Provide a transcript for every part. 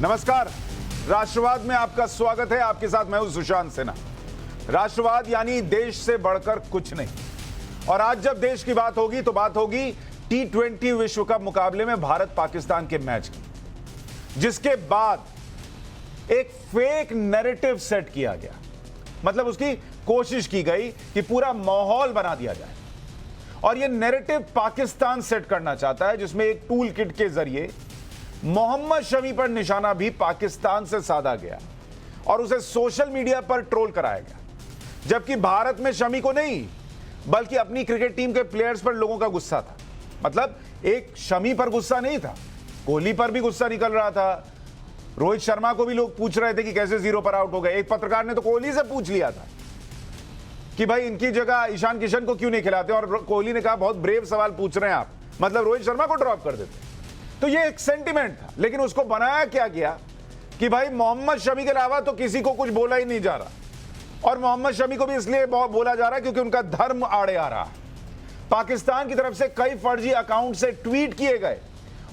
नमस्कार, राष्ट्रवाद में आपका स्वागत है। आपके साथ मैं हूं सुशांत सिन्हा। राष्ट्रवाद यानी देश से बढ़कर कुछ नहीं। और आज जब देश की बात होगी तो बात होगी T20 विश्व कप मुकाबले में भारत पाकिस्तान के मैच की, जिसके बाद एक फेक नैरेटिव सेट किया गया। मतलब उसकी कोशिश की गई कि पूरा माहौल बना दिया जाए, और यह नैरेटिव पाकिस्तान सेट करना चाहता है, जिसमें एक टूल किट के जरिए मोहम्मद शमी पर निशाना भी पाकिस्तान से साधा गया और उसे सोशल मीडिया पर ट्रोल कराया गया। जबकि भारत में शमी को नहीं, बल्कि अपनी क्रिकेट टीम के प्लेयर्स पर लोगों का गुस्सा था। मतलब एक शमी पर गुस्सा नहीं था, कोहली पर भी गुस्सा निकल रहा था। रोहित शर्मा को भी लोग पूछ रहे थे कि कैसे 0 पर आउट हो गए। एक पत्रकार ने तो कोहली से पूछ लिया था कि भाई इनकी जगह ईशान किशन को क्यों नहीं खिलाते, और कोहली ने कहा बहुत ब्रेव सवाल पूछ रहे हैं आप, मतलब रोहित शर्मा को ड्रॉप कर देते। तो ये एक सेंटिमेंट था, लेकिन उसको बनाया क्या गया कि भाई मोहम्मद शमी के अलावा तो किसी को कुछ बोला ही नहीं जा रहा। और मोहम्मद शमी को भी इसलिए बोला जा रहा है क्योंकि उनका धर्म आड़े आ रहा है। पाकिस्तान की तरफ से कई फर्जी अकाउंट से ट्वीट किए गए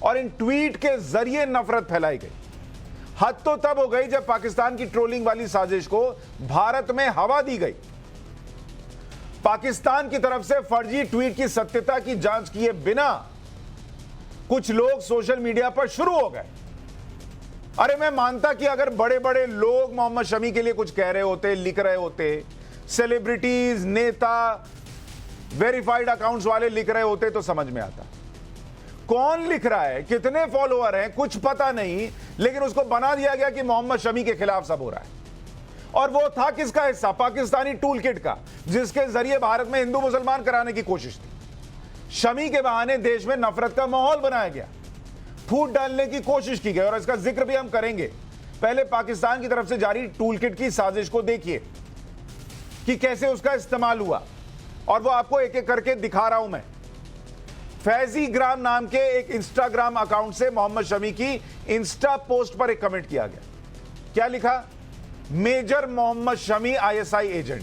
और इन ट्वीट के जरिए नफरत फैलाई गई। हद तो तब हो गई जब पाकिस्तान की ट्रोलिंग वाली साजिश को भारत में हवा दी गई। पाकिस्तान की तरफ से फर्जी ट्वीट की सत्यता की जांच किए बिना कुछ लोग सोशल मीडिया पर शुरू हो गए। अरे मैं मानता कि अगर बड़े बड़े लोग मोहम्मद शमी के लिए कुछ कह रहे होते, लिख रहे होते, सेलिब्रिटीज, नेता, वेरीफाइड अकाउंट्स वाले लिख रहे होते तो समझ में आता। कौन लिख रहा है, कितने फॉलोअर हैं, कुछ पता नहीं, लेकिन उसको बना दिया गया कि मोहम्मद शमी के खिलाफ सब हो रहा है। और वो था किसका हिस्सा? पाकिस्तानी टूल किट का, जिसके जरिए भारत में हिंदू मुसलमान कराने की कोशिश थी। शमी के बहाने देश में नफरत का माहौल बनाया गया, फूट डालने की कोशिश की गई, और इसका जिक्र भी हम करेंगे। पहले पाकिस्तान की तरफ से जारी टूल किट की साजिश को देखिए कि कैसे उसका इस्तेमाल हुआ, और वो आपको एक एक करके दिखा रहा हूं मैं। फैजी ग्राम नाम के एक इंस्टाग्राम अकाउंट से मोहम्मद शमी की इंस्टा पोस्ट पर एक कमेंट किया गया। क्या लिखा? Major Mohammed Shami ISI agent.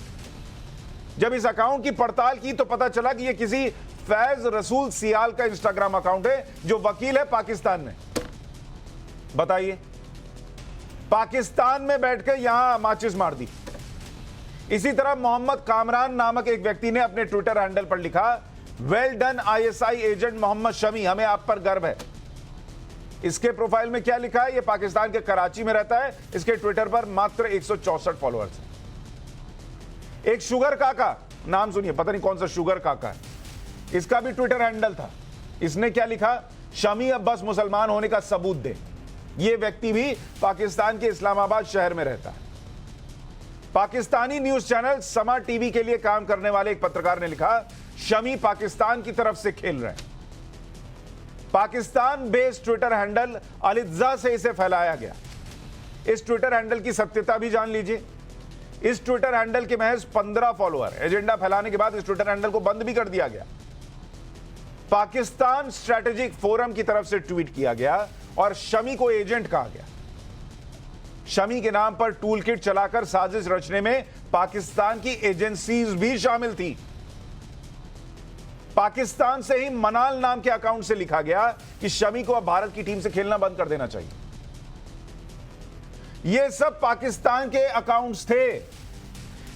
जब इस अकाउंट की पड़ताल की तो पता चला कि यह किसी फैज रसूल सियाल का इंस्टाग्राम अकाउंट है, जो वकील है पाकिस्तान में। बताइए, पाकिस्तान में बैठकर यहां माचिस मार दी। इसी तरह मोहम्मद कामरान नामक एक व्यक्ति ने अपने ट्विटर हैंडल पर लिखा, well done ISI agent Mohammed Shami, हमें आप पर गर्व है। इसके प्रोफाइल में क्या लिखा है? यह पाकिस्तान के कराची में रहता है। इसके ट्विटर पर मात्र 164 फॉलोअर्स हैं। एक शुगर काका, नाम सुनिए, पता नहीं कौन सा शुगर काका है, इसका भी ट्विटर हैंडल था। इसने क्या लिखा? शमी अब बस मुसलमान होने का सबूत दे। यह व्यक्ति भी पाकिस्तान के इस्लामाबाद शहर में रहता है। पाकिस्तानी न्यूज चैनल समा टीवी के लिए काम करने वाले एक पत्रकार ने लिखा, शमी पाकिस्तान की तरफ से खेल रहे हैं। पाकिस्तान बेस्ड ट्विटर हैंडल अलिज्जा से इसे फैलाया गया। इस ट्विटर हैंडल की सत्यता भी जान लीजिए। इस ट्विटर हैंडल के महज 15 फॉलोअर। एजेंडा फैलाने के बाद इस ट्विटर हैंडल को बंद भी कर दिया गया। पाकिस्तान स्ट्रेटेजिक फोरम की तरफ से ट्वीट किया गया और शमी को एजेंट कहा गया। शमी के नाम पर टूल किट चलाकर साजिश रचने में पाकिस्तान की एजेंसीज भी शामिल थी। पाकिस्तान से ही मनाल नाम के अकाउंट से लिखा गया कि शमी को अब भारत की टीम से खेलना बंद कर देना चाहिए। यह सब पाकिस्तान के अकाउंट्स थे,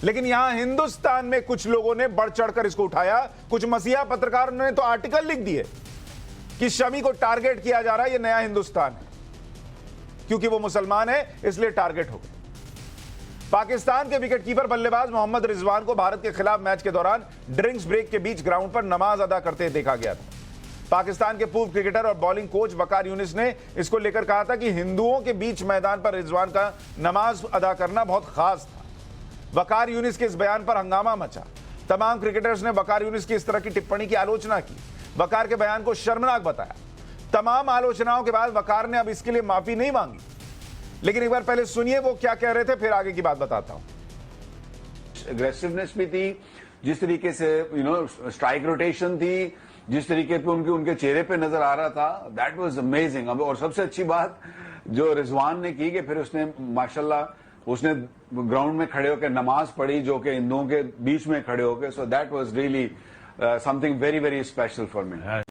लेकिन यहां हिंदुस्तान में कुछ लोगों ने बढ़ चढ़कर इसको उठाया। कुछ मसीहा पत्रकारों ने तो आर्टिकल लिख दिए कि शमी को टारगेट किया जा रहा है, यह नया हिंदुस्तान है, क्योंकि वो मुसलमान है इसलिए टारगेट हो गए। पाकिस्तान के विकेटकीपर बल्लेबाज मोहम्मद रिजवान को भारत के खिलाफ मैच के दौरान ड्रिंक्स ब्रेक के बीच ग्राउंड पर नमाज अदा करते देखा गया था। पाकिस्तान के पूर्व क्रिकेटर और बॉलिंग कोच वकार यूनिस ने इसको लेकर कहा था कि हिंदुओं के बीच मैदान पर रिजवान का नमाज अदा करना बहुत खास था। वकार यूनिस के इस बयान पर हंगामा मचा। तमाम क्रिकेटर्स ने वकार यूनिस की इस तरह की टिप्पणी की आलोचना की। वकार के बयान को शर्मनाक बताया। तमाम आलोचनाओं के बाद वकार ने अब इसके लिए माफी नहीं मांगी, लेकिन एक बार पहले सुनिए वो क्या कह रहे थे, फिर आगे की बात बताता हूं। एग्रेसिवनेस भी थी, जिस तरीके से स्ट्राइक रोटेशन थी, जिस तरीके पे उनके चेहरे पे नजर आ रहा था, दैट वाज अमेजिंग। और सबसे अच्छी बात जो रिजवान ने की कि फिर उसने माशाल्लाह उसने ग्राउंड में खड़े होकर नमाज पढ़ी, जो कि हिंदुओं के बीच में खड़े होकर। So that was really something very very special for me.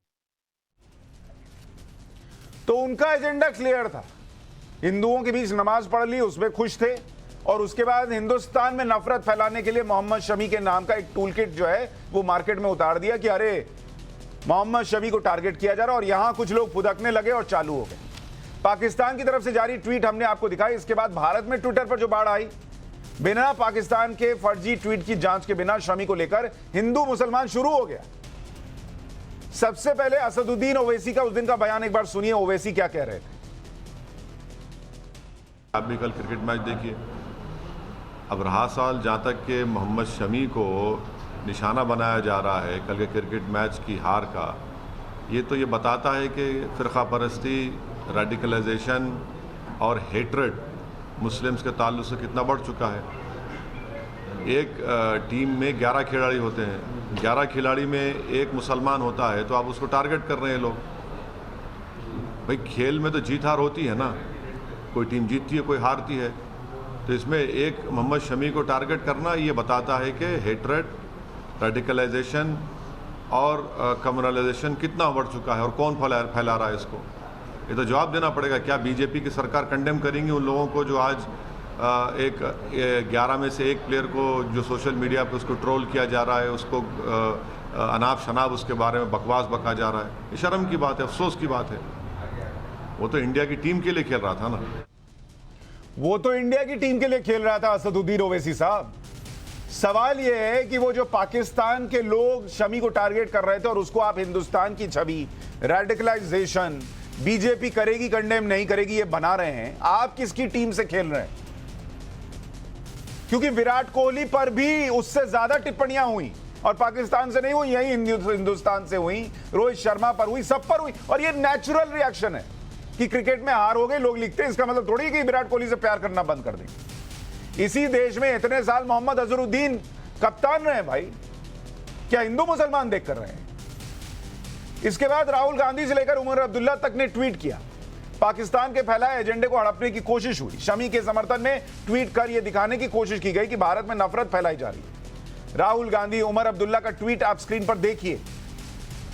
तो उनका एजेंडा क्लियर था हिंदुओं के बीच नमाज पढ़ ली, उसमें खुश थे, और उसके बाद हिंदुस्तान में नफरत फैलाने के लिए मोहम्मद शमी के नाम का एक टूल किट जो है वो मार्केट में उतार दिया कि अरे मोहम्मद शमी को टारगेट किया जा रहा है, और यहां कुछ लोग फुदकने लगे और चालू हो गए। पाकिस्तान की तरफ से जारी ट्वीट हमने आपको दिखाई। इसके बाद भारत में ट्विटर पर जो बाढ़ आई, बिना पाकिस्तान के फर्जी ट्वीट की जांच के बिना शमी को लेकर हिंदू मुसलमान शुरू हो गया। सबसे पहले असदुद्दीन ओवैसी का उस दिन का बयान एक बार सुनिए, ओवैसी क्या कह रहे थे। आप भी कल क्रिकेट मैच देखिए। अब रहा सवाल जहाँ तक कि मोहम्मद शमी को निशाना बनाया जा रहा है कल के क्रिकेट मैच की हार का, ये तो ये बताता है कि फ़िरक़ा परस्ती, रेडिकलाइजेशन और हेट्रेड मुस्लिम्स के ताल्लुक़ से कितना बढ़ चुका है। एक टीम में 11 खिलाड़ी होते हैं, 11 खिलाड़ी में एक मुसलमान होता है, तो आप उसको टारगेट कर रहे हैं लोग। भाई खेल में तो जीत हार होती है ना, कोई टीम जीतती है कोई हारती है, तो इसमें एक मोहम्मद शमी को टारगेट करना ये बताता है कि हेट्रेड, रेडिकलाइजेशन और कम्युनलाइजेशन कितना बढ़ चुका है और कौन फैला रहा है इसको। ये तो जवाब देना पड़ेगा। क्या बीजेपी की सरकार कंडेम करेंगी उन लोगों को जो आज एक 11 में से एक प्लेयर को जो सोशल मीडिया पे उसको ट्रोल किया जा रहा है, उसको अनाप शनाप उसके बारे में बकवास बका जा रहा है। ये शर्म की बात है, अफसोस की बात है। वो तो इंडिया की टीम के लिए खेल रहा था ना, वो तो इंडिया की टीम के लिए खेल रहा था असदुद्दीन ओवैसी साहब। सवाल यह है कि वो जो पाकिस्तान के लोग शमी को टारगेट कर रहे थे और उसको आप हिंदुस्तान की छवि, रेडिकलाइजेशन, बीजेपी करेगी कंडेम नहीं करेगी ये बना रहे हैं, आप किसकी टीम से खेल रहे हैं? क्योंकि विराट कोहली पर भी उससे ज्यादा टिप्पणियां हुई, और पाकिस्तान से नहीं हुई, यही हिंदुस्तान से हुई, रोहित शर्मा पर हुई, सब पर हुई। और ये नेचुरल रिएक्शन है कि क्रिकेट में हार हो गई, लोग लिखते हैं, इसका मतलब थोड़ी कि विराट कोहली से प्यार करना बंद कर देंगे। इसी देश में इतने साल मोहम्मद अजहरुद्दीन कप्तान रहे भाई, क्या हिंदू मुसलमान देख कर रहे हैं? इसके बाद राहुल गांधी से लेकर उमर अब्दुल्ला तक ने ट्वीट किया। पाकिस्तान के फैलाए एजेंडे को हड़पने की कोशिश हुई। शमी के समर्थन में ट्वीट कर यह दिखाने की कोशिश की गई कि भारत में नफरत फैलाई जा रही है। राहुल गांधी, उमर अब्दुल्ला का ट्वीट आप स्क्रीन पर देखिए।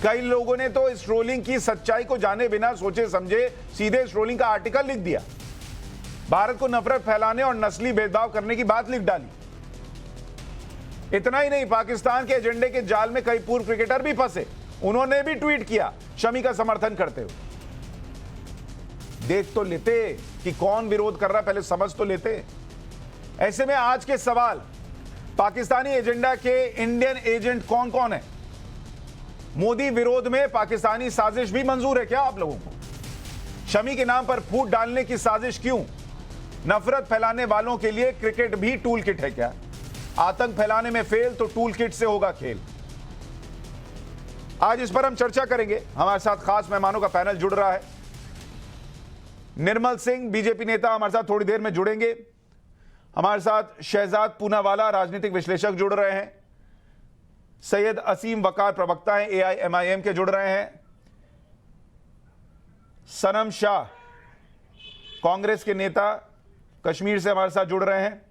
कई लोगों ने तो इस ट्रोलिंग की सच्चाई को जाने बिना सोचे समझे सीधे इस ट्रोलिंग का आर्टिकल लिख दिया, भारत को नफरत फैलाने और नस्ली भेदभाव करने की बात लिख डाली। इतना ही नहीं, पाकिस्तान के एजेंडे के जाल में कई पूर्व क्रिकेटर भी फंसे, उन्होंने भी ट्वीट किया शमी का समर्थन करते हुए। देख तो लेते कि कौन विरोध कर रहा है, पहले समझ तो लेते। ऐसे में आज के सवाल, पाकिस्तानी एजेंडा के इंडियन एजेंट कौन कौन है? मोदी विरोध में पाकिस्तानी साजिश भी मंजूर है क्या आप लोगों को? शमी के नाम पर फूट डालने की साजिश क्यों? नफरत फैलाने वालों के लिए क्रिकेट भी टूल किट है क्या? आतंक फैलाने में फेल तो टूल किट से होगा खेल। आज इस पर हम चर्चा करेंगे। हमारे साथ खास मेहमानों का पैनल जुड़ रहा है। निर्मल सिंह, बीजेपी नेता, हमारे साथ थोड़ी देर में जुड़ेंगे। हमारे साथ शहजाद पूनावाला, राजनीतिक विश्लेषक, जुड़ रहे हैं। सैयद असीम वकार, प्रवक्ता हैं AIMIM के, जुड़ रहे हैं। सनम शाह, कांग्रेस के नेता, कश्मीर से हमारे साथ जुड़ रहे हैं।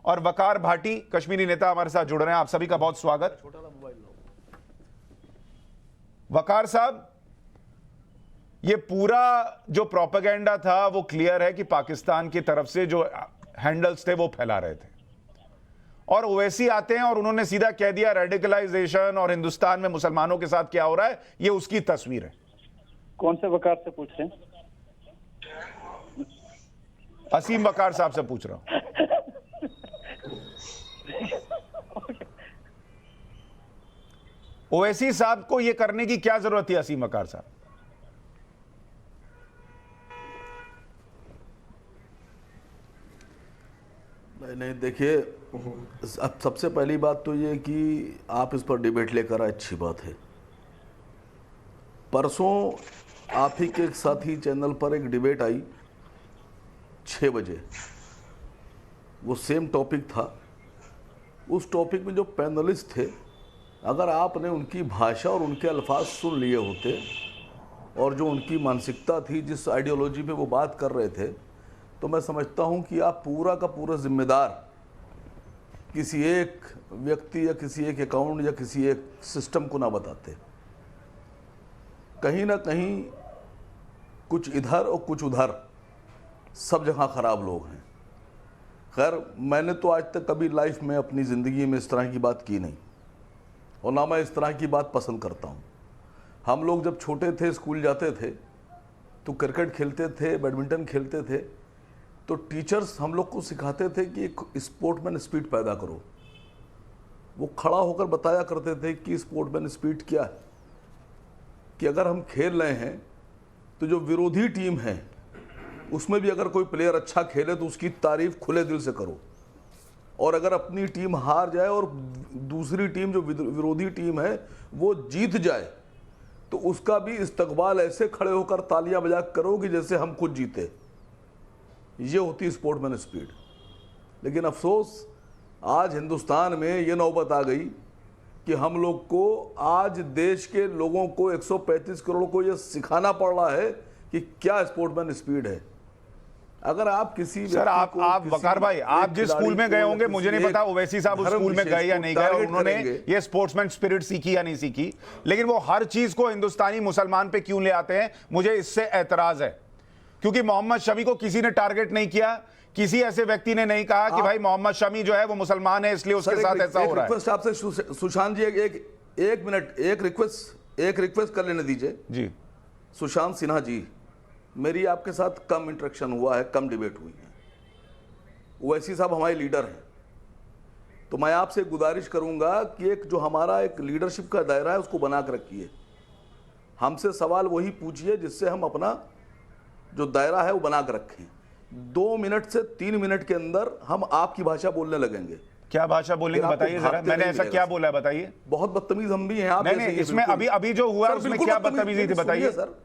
और वकार भाटी, कश्मीरी नेता, हमारे साथ जुड़ रहे हैं। आप सभी का बहुत स्वागत। वकार साहब, ये पूरा जो प्रोपेगेंडा था वो क्लियर है कि पाकिस्तान की तरफ से जो हैंडल्स थे वो फैला रहे थे, और ओवैसी आते हैं और उन्होंने सीधा कह दिया रेडिकलाइजेशन और हिंदुस्तान में मुसलमानों के साथ क्या हो रहा है, ये उसकी तस्वीर है। कौन से वकार से पूछ रहे हैं? असीम वकार साहब से पूछ रहा हूं। ओवैसी साहब को यह करने की क्या जरूरत थी असीम वकार साहब? नहीं देखिए, अब सबसे पहली बात तो ये कि आप इस पर डिबेट लेकर आए, अच्छी बात है। परसों आप ही के साथी चैनल पर एक डिबेट आई 6 बजे, वो सेम टॉपिक था। उस टॉपिक में जो पैनलिस्ट थे, अगर आपने उनकी भाषा और उनके अल्फाज सुन लिए होते और जो उनकी मानसिकता थी, जिस आइडियोलॉजी पे वो बात कर रहे थे, तो मैं समझता हूं कि आप पूरा का पूरा जिम्मेदार किसी एक व्यक्ति या किसी एक अकाउंट या किसी एक सिस्टम को ना बताते। कहीं ना कहीं कुछ इधर और कुछ उधर सब जगह ख़राब लोग हैं। खैर, मैंने तो आज तक कभी लाइफ में अपनी ज़िंदगी में इस तरह की बात की नहीं, और ना मैं इस तरह की बात पसंद करता हूँ। हम लोग जब छोटे थे, स्कूल जाते थे तो क्रिकेट खेलते थे, बैडमिंटन खेलते थे, तो टीचर्स हम लोग को सिखाते थे कि एक स्पोर्टमैन स्पिरिट पैदा करो। वो खड़ा होकर बताया करते थे कि स्पोर्टमैन स्पिरिट क्या है, कि अगर हम खेल रहे हैं तो जो विरोधी टीम है उसमें भी अगर कोई प्लेयर अच्छा खेले तो उसकी तारीफ खुले दिल से करो, और अगर अपनी टीम हार जाए और दूसरी टीम जो विरोधी टीम है वो जीत जाए तो उसका भी इस्तकबाल ऐसे खड़े होकर तालियां बजा करो कि जैसे हम खुद जीते। ये होती स्पोर्टमैन स्पिरिट। लेकिन अफसोस आज हिंदुस्तान में ये नौबत आ गई कि हम लोग को आज देश के लोगों को 135 करोड़ को ये सिखाना पड़ रहा है कि क्या स्पोर्टमैन स्पिरिट है। अगर आप किसी सर आप वकार भाई, आप जिस स्कूल में गए होंगे, मुझे नहीं पता ओवैसी साहब उस स्कूल में गए या नहीं गए, और उन्होंने ये स्पोर्ट्समैन स्पिरिट सीखी या नहीं सीखी, लेकिन वो हर चीज को हिंदुस्तानी मुसलमान पे क्यों ले आते हैं, मुझे इससे एतराज है। क्योंकि मोहम्मद शमी को किसी ने टारगेट नहीं किया, किसी ऐसे व्यक्ति ने नहीं कहा कि भाई मोहम्मद शमी जो है वो मुसलमान है इसलिए उसके साथ ऐसा हो रहा है। रिक्वेस्ट आपसे सुशांत जी, एक मिनट, एक रिक्वेस्ट कर लेने दीजिए जी। सुशांत सिन्हा जी, मेरी आपके साथ कम इंटरेक्शन हुआ है, कम डिबेट हुई है। ओवैसी साहब हमारे लीडर हैं, तो मैं आपसे गुजारिश करूंगा कि एक जो हमारा एक लीडरशिप का दायरा है उसको बना कर रखिए। हमसे सवाल वही पूछिए जिससे हम अपना जो दायरा है वो बना कर रखें। 2 मिनट से 3 मिनट के अंदर हम आपकी भाषा बोलने लगेंगे। क्या भाषा बोलेंगे बताइए जरा, मैंने ऐसा क्या बोला है बताइए। बहुत बदतमीज हम भी हैं आप। नहीं, इसमें अभी जो हुआ उसमें क्या बदतमीजी थी बताइए सर।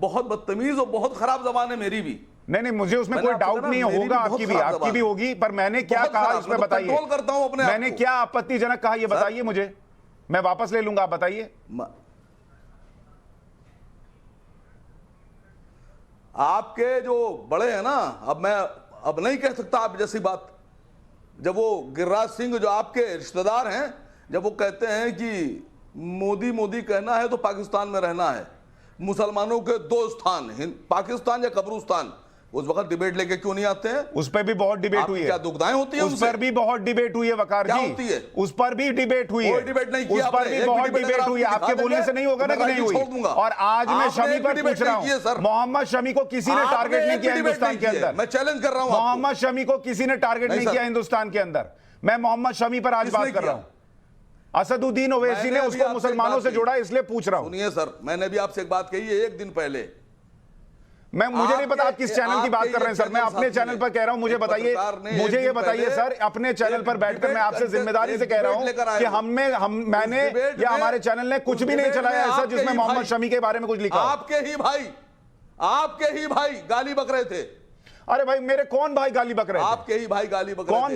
बहुत बदतमीज और बहुत खराब जबान है मेरी भी। नहीं, मुझे उसमें कोई डाउट नहीं होगा, आपकी भी होगी, पर मैंने क्या कहा इसमें बताइए। कंट्रोल करता हूं अपने, मैंने क्या आपत्तिजनक कहा ये बताइए मुझे, मैं वापस ले लूंगा, आप बताइए। आपके जो बड़े हैं ना, अब नहीं कह सकता आप जैसी बात। जब वो गिरिराज सिंह जो आपके रिश्तेदार हैं, जब वो कहते हैं कि मोदी मोदी कहना है तो पाकिस्तान में रहना है, मुसलमानों के 2 स्थान, पाकिस्तान या कब्रिस्तान, उस वक्त डिबेट लेके क्यों नहीं आते हैं? उस पर भी बहुत डिबेट हुई है। क्या दुखदाएं होती है? उस पर भी बहुत डिबेट हुई है वकार जी। क्या होती है? उस पर भी डिबेट हुई है। कोई डिबेट नहीं किया उस पर भी बहुत डिबेट हुई है। आपके बोलने से नहीं होगा ना कि नहीं हुई। और आज मैं शमी पर पूछ रहा हूं, मोहम्मद शमी को किसी ने टारगेट नहीं किया हिंदुस्तान के अंदर। मैं चैलेंज कर रहा हूं, मोहम्मद शमी को किसी ने टारगेट नहीं किया हिंदुस्तान के अंदर। मैं मोहम्मद शमी पर आज बात कर रहा हूं। असदुद्दीन ओवैसी ने उसको मुसलमानों से जोड़ा, इसलिए पूछ रहा हूं। सुनिए सर, मैंने भी आपसे एक बात कही है 1 दिन पहले। मुझे नहीं पता आप किस चैनल की बात कर रहे हैं सर, मैं अपने चैनल पर कह रहा हूं। मुझे बताइए, मुझे ये बताइए सर, अपने चैनल पर बैठकर मैं आपसे जिम्मेदारी से कह रहा हूं कि मैंने या हमारे चैनल ने कुछ भी नहीं चलाया ऐसा जिसमें मोहम्मद शमी के बारे में कुछ लिखा। आपके ही भाई गाली बक रहे थे। अरे भाई, मेरे कौन भाई गाली बक रहे थे? आपके ही भाई गाली बक रहे थे। कौन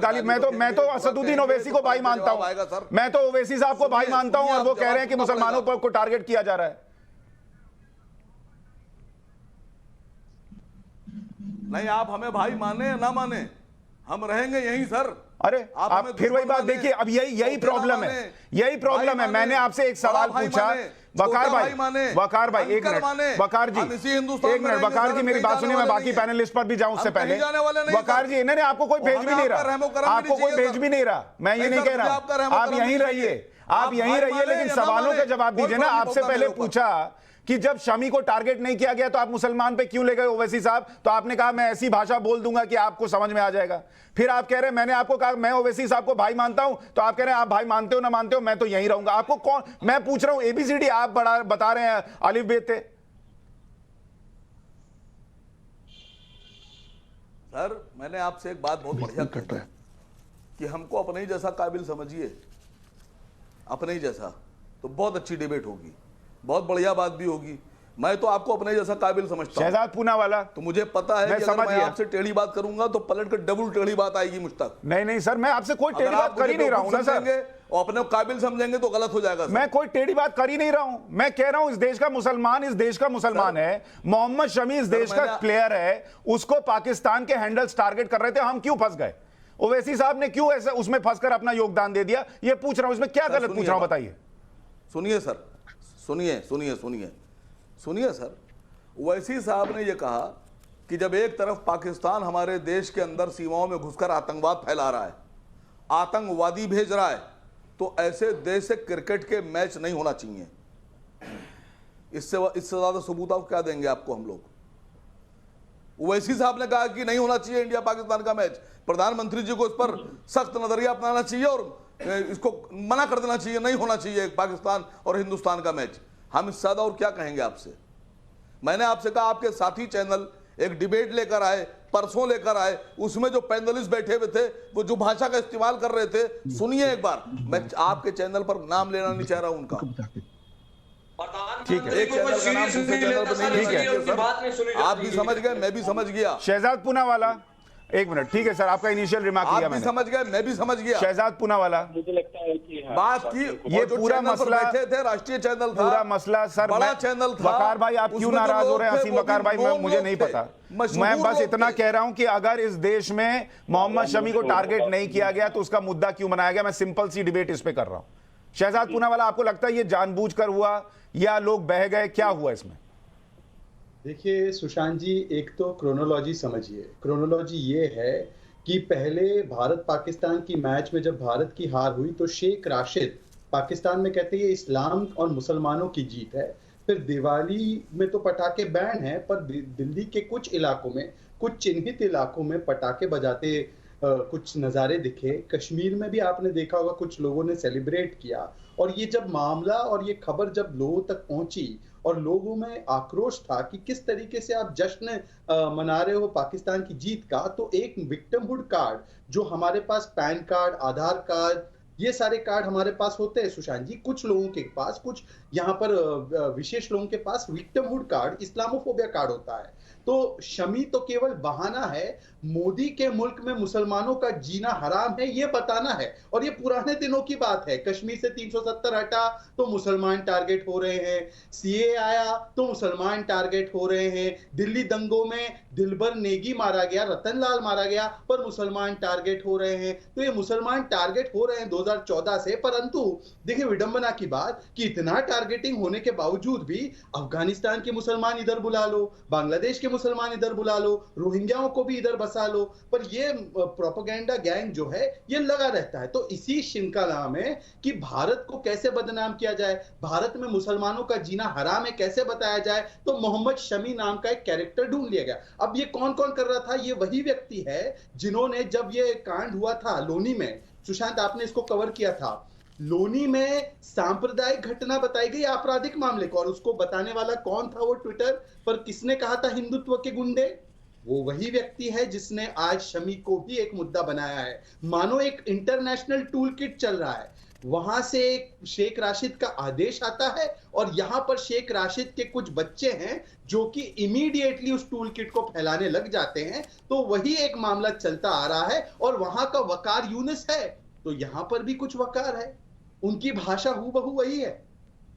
गाली? मैं तो असदुद्दीन ओवैसी को भाई मानता हूं। मैं तो ओवैसी साहब को भाई मानता हूं, और वो कह रहे हैं कि मुसलमानों पर को टारगेट किया जा रहा है। नहीं, आप हमें भाई माने या ना माने, हम रहेंगे यहीं सर। अरे आप फिर वही बात देखिए, अब यही प्रॉब्लम है, यही प्रॉब्लम है। मैंने आपसे एक सवाल पूछा, वकार भाई, एक मिनट, वकार जी एक मिनट, वकार जी मेरी बात सुनिए, मैं बाकी पैनलिस्ट पर भी जाऊं उससे पहले। वकार जी, नहीं, आपको कोई भेज भी नहीं रहा, आपको कोई भेज भी नहीं रहा, मैं ये नहीं कह रहा, आप यहीं रहिए, आप यहीं रहिए, लेकिन सवालों के जवाब दीजिए ना। आपसे पहले पूछा कि जब शमी को टारगेट नहीं किया गया तो आप मुसलमान पे क्यों ले गए ओवैसी साहब, तो आपने कहा मैं ऐसी भाषा बोल दूंगा कि आपको समझ में आ जाएगा। फिर आप कह रहे हैं, मैंने आपको कहा मैं ओवैसी साहब को भाई मानता हूं, तो आप कह रहे हैं आप भाई मानते हो ना मानते हो, मैं तो यहीं रहूंगा। आपको कौन, मैं पूछ रहा हूं ABCD, आप बता रहे हैं अलिफ बे थे। सर, मैंने आपसे एक बात बहुत बढ़िया कही कि हमको अपने ही जैसा काबिल समझिए, अपने ही जैसा, तो बहुत अच्छी डिबेट होगी, बहुत बढ़िया बात भी होगी। मैं तो आपको अपने जैसा काबिल समझता हूं। शहजाद पूना वाला, तो मुझे पता है कि अगर मैं आपसे टेढ़ी बात करूंगा तो पलट कर डबल टेढ़ी बात आएगी मुझ तक। नहीं सर, मैं आपसे कोई टेढ़ी बात कर ही नहीं रहा हूं ना सर। और अपने काबिल समझेंगे तो गलत हो जाएगा। मैं कोई टेढ़ी बात कर ही नहीं रहा हूं। मैं कह रहा हूं इस देश का मुसलमान है, मोहम्मद शमी इस देश का प्लेयर है, उसको पाकिस्तान के हैंडल्स टारगेट कर रहे थे, हम क्यों फंस गए? ओवैसी साहब ने क्यों ऐसा उसमें फंसकर अपना योगदान दे दिया? ये पूछ रहा हूं, इसमें क्या गलत पूछ रहा हूं बताइए। सुनिए सर, सुनिए सर, ओवैसी साहब ने यह कहा कि जब एक तरफ पाकिस्तान हमारे देश के अंदर सीमाओं में घुसकर आतंकवाद फैला रहा है, आतंकवादी भेज रहा है, तो ऐसे देश से क्रिकेट के मैच नहीं होना चाहिए। इससे ज्यादा सबूत आप क्या देंगे आपको हम लोग। ओवैसी साहब ने कहा कि नहीं होना चाहिए इंडिया पाकिस्तान का मैच, प्रधानमंत्री जी को इस पर सख्त नजरिया अपनाना चाहिए और इसको मना कर देना चाहिए, नहीं होना चाहिए पाकिस्तान और हिंदुस्तान का मैच। हम इससे ज्यादा और क्या कहेंगे आपसे। मैंने आपसे कहा आपके साथी चैनल एक डिबेट लेकर आए, परसों लेकर आए, उसमें जो पैनलिस्ट बैठे हुए थे वो जो भाषा का इस्तेमाल कर रहे थे, सुनिए एक बार। मैं आपके चैनल पर नाम लेना नहीं चाह रहा हूं उनका, ठीक है, एक चैनल का नाम दूसरे चैनल पर नहीं लेना चाहिए सर। आप भी समझ गए, मैं भी समझ गया। शहजाद पूनावाला, एक मिनट, ठीक है सर, आपका इनिशियल रिमार्क आप किया भी मैंने, समझ गए, मैं भी समझ गया। शहजाद पूनावाला, मुझे लगता है कि हाँ, बात की ये जो पूरा चैनल पर मसला, बैठे थे, राष्ट्रीय चैनल था, पूरा मसला सर, बड़ा चैनल था। वकार भाई आप क्यों उसमें जो नाराज हो लोग रहे हैं? थे, हसीम वो वकार भाई, भी मुझे नहीं लोग पता, थे, मशहूर मैं बस लोग इतना थे। कह रहा हूं कि अगर इस देश में मोहम्मद शमी को टारगेट नहीं किया गया तो उसका मुद्दा क्यों बनाया गया? मैं सिंपल सी डिबेट इस पे कर रहा हूं। शहजाद पूनावाला, आपको लगता है ये जानबूझकर हुआ या लोग बह गए, क्या हुआ इसमें? देखिए सुशांत जी, एक तो क्रोनोलॉजी समझिए। क्रोनोलॉजी ये है कि पहले भारत पाकिस्तान की मैच में जब भारत की हार हुई तो शेख राशिद पाकिस्तान में कहते हैं ये इस्लाम और मुसलमानों की जीत है। फिर दिवाली में तो पटाखे बैन है, पर दिल्ली के कुछ इलाकों में, कुछ चिन्हित इलाकों में पटाखे बजाते कुछ नज़ारे दिखे। कश्मीर में भी आपने देखा होगा कुछ लोगों ने सेलिब्रेट किया। और ये जब मामला और ये खबर जब लोगों तक पहुंची और लोगों में आक्रोश था कि किस तरीके से आप जश्न मना रहे हो पाकिस्तान की जीत का, तो एक विक्टिमहुड कार्ड जो हमारे पास पैन कार्ड, आधार कार्ड, ये सारे कार्ड हमारे पास होते हैं सुशांत जी, कुछ लोगों के पास, कुछ यहाँ पर विशेष लोगों के पास विक्टिमहुड कार्ड, इस्लामोफोबिया कार्ड होता है। तो शमी तो केवल बहाना है, मोदी के मुल्क में मुसलमानों का जीना हराम है ये बताना है। और ये पुराने दिनों की बात है, कश्मीर से 370 हटा तो मुसलमान टारगेट हो रहे हैं, सीए आया तो मुसलमान टारगेट हो रहे हैं, दिल्ली दंगों में दिलबर नेगी मारा गया, रतन लाल मारा गया, पर मुसलमान टारगेट हो रहे हैं। तो ये मुसलमान टारगेट हो रहे हैं 2014 से। परंतु देखिए विडंबना की बात कि इतना टारगेटिंग होने के बावजूद भी अफगानिस्तान के मुसलमान इधर बुला लो, बांग्लादेश के मुसलमान इधर बुला लो, रोहिंग्याओं को भी इधर बसा लो, पर ये प्रोपेगेंडा गैंग जो है ये लगा रहता है। तो इसी श्रृंखला में कि भारत को कैसे बदनाम किया जाए, भारत में मुसलमानों का जीना हराम है कैसे बताया जाए, तो मोहम्मद शमी नाम का एक कैरेक्टर ढूंढ लिया गया। अब ये कौन कौन कर रहा था? ये वही व्यक्ति है जिन्होंने, जब ये कांड हुआ था लोनी में, सुशांत आपने इसको कवर किया था, लोनी में सांप्रदायिक घटना बताई गई आपराधिक मामले को, और उसको बताने वाला कौन था? वो ट्विटर पर किसने कहा था हिंदुत्व के गुंडे? वो वही व्यक्ति है जिसने आज शमी को भी एक मुद्दा बनाया है। मानो एक इंटरनेशनल टूल किट चल रहा है, वहां से शेख राशिद का आदेश आता है और यहां पर शेख राशिद के कुछ बच्चे हैं जो कि इमीडिएटली उस टूल किट को फैलाने लग जाते हैं। तो वही एक मामला चलता आ रहा है और वहां का वकार यूनिस है, तो यहां पर भी कुछ वकार है, उनकी भाषा हूबहू वही है।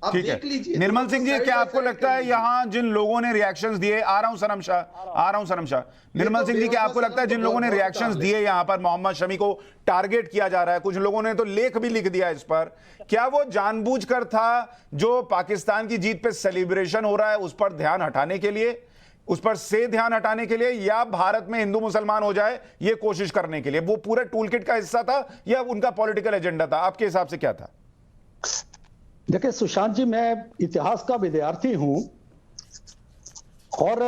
आप देख लीजिए। निर्मल सिंह जी, क्या आपको लगता है यहां जिन लोगों ने रिएक्शंस दिए, आ रहा हूं सनम शाह, निर्मल सिंह जी, क्या आपको लगता है जिन लोगों ने रिएक्शंस दिए यहां पर मोहम्मद शमी को टारगेट किया जा रहा है, कुछ लोगों ने तो लेख भी लिख दिया इस पर, क्या वो जानबूझकर था जो पाकिस्तान की जीत पे सेलिब्रेशन हो रहा है उस पर ध्यान हटाने के लिए, उस पर से ध्यान हटाने के लिए, या भारत में हिंदू मुसलमान हो जाए ये कोशिश करने के लिए? वो पूरे टूलकिट का हिस्सा था या उनका पॉलिटिकल एजेंडा था? आपके हिसाब से क्या था? देखिए सुशांत जी, मैं इतिहास का विद्यार्थी हूं और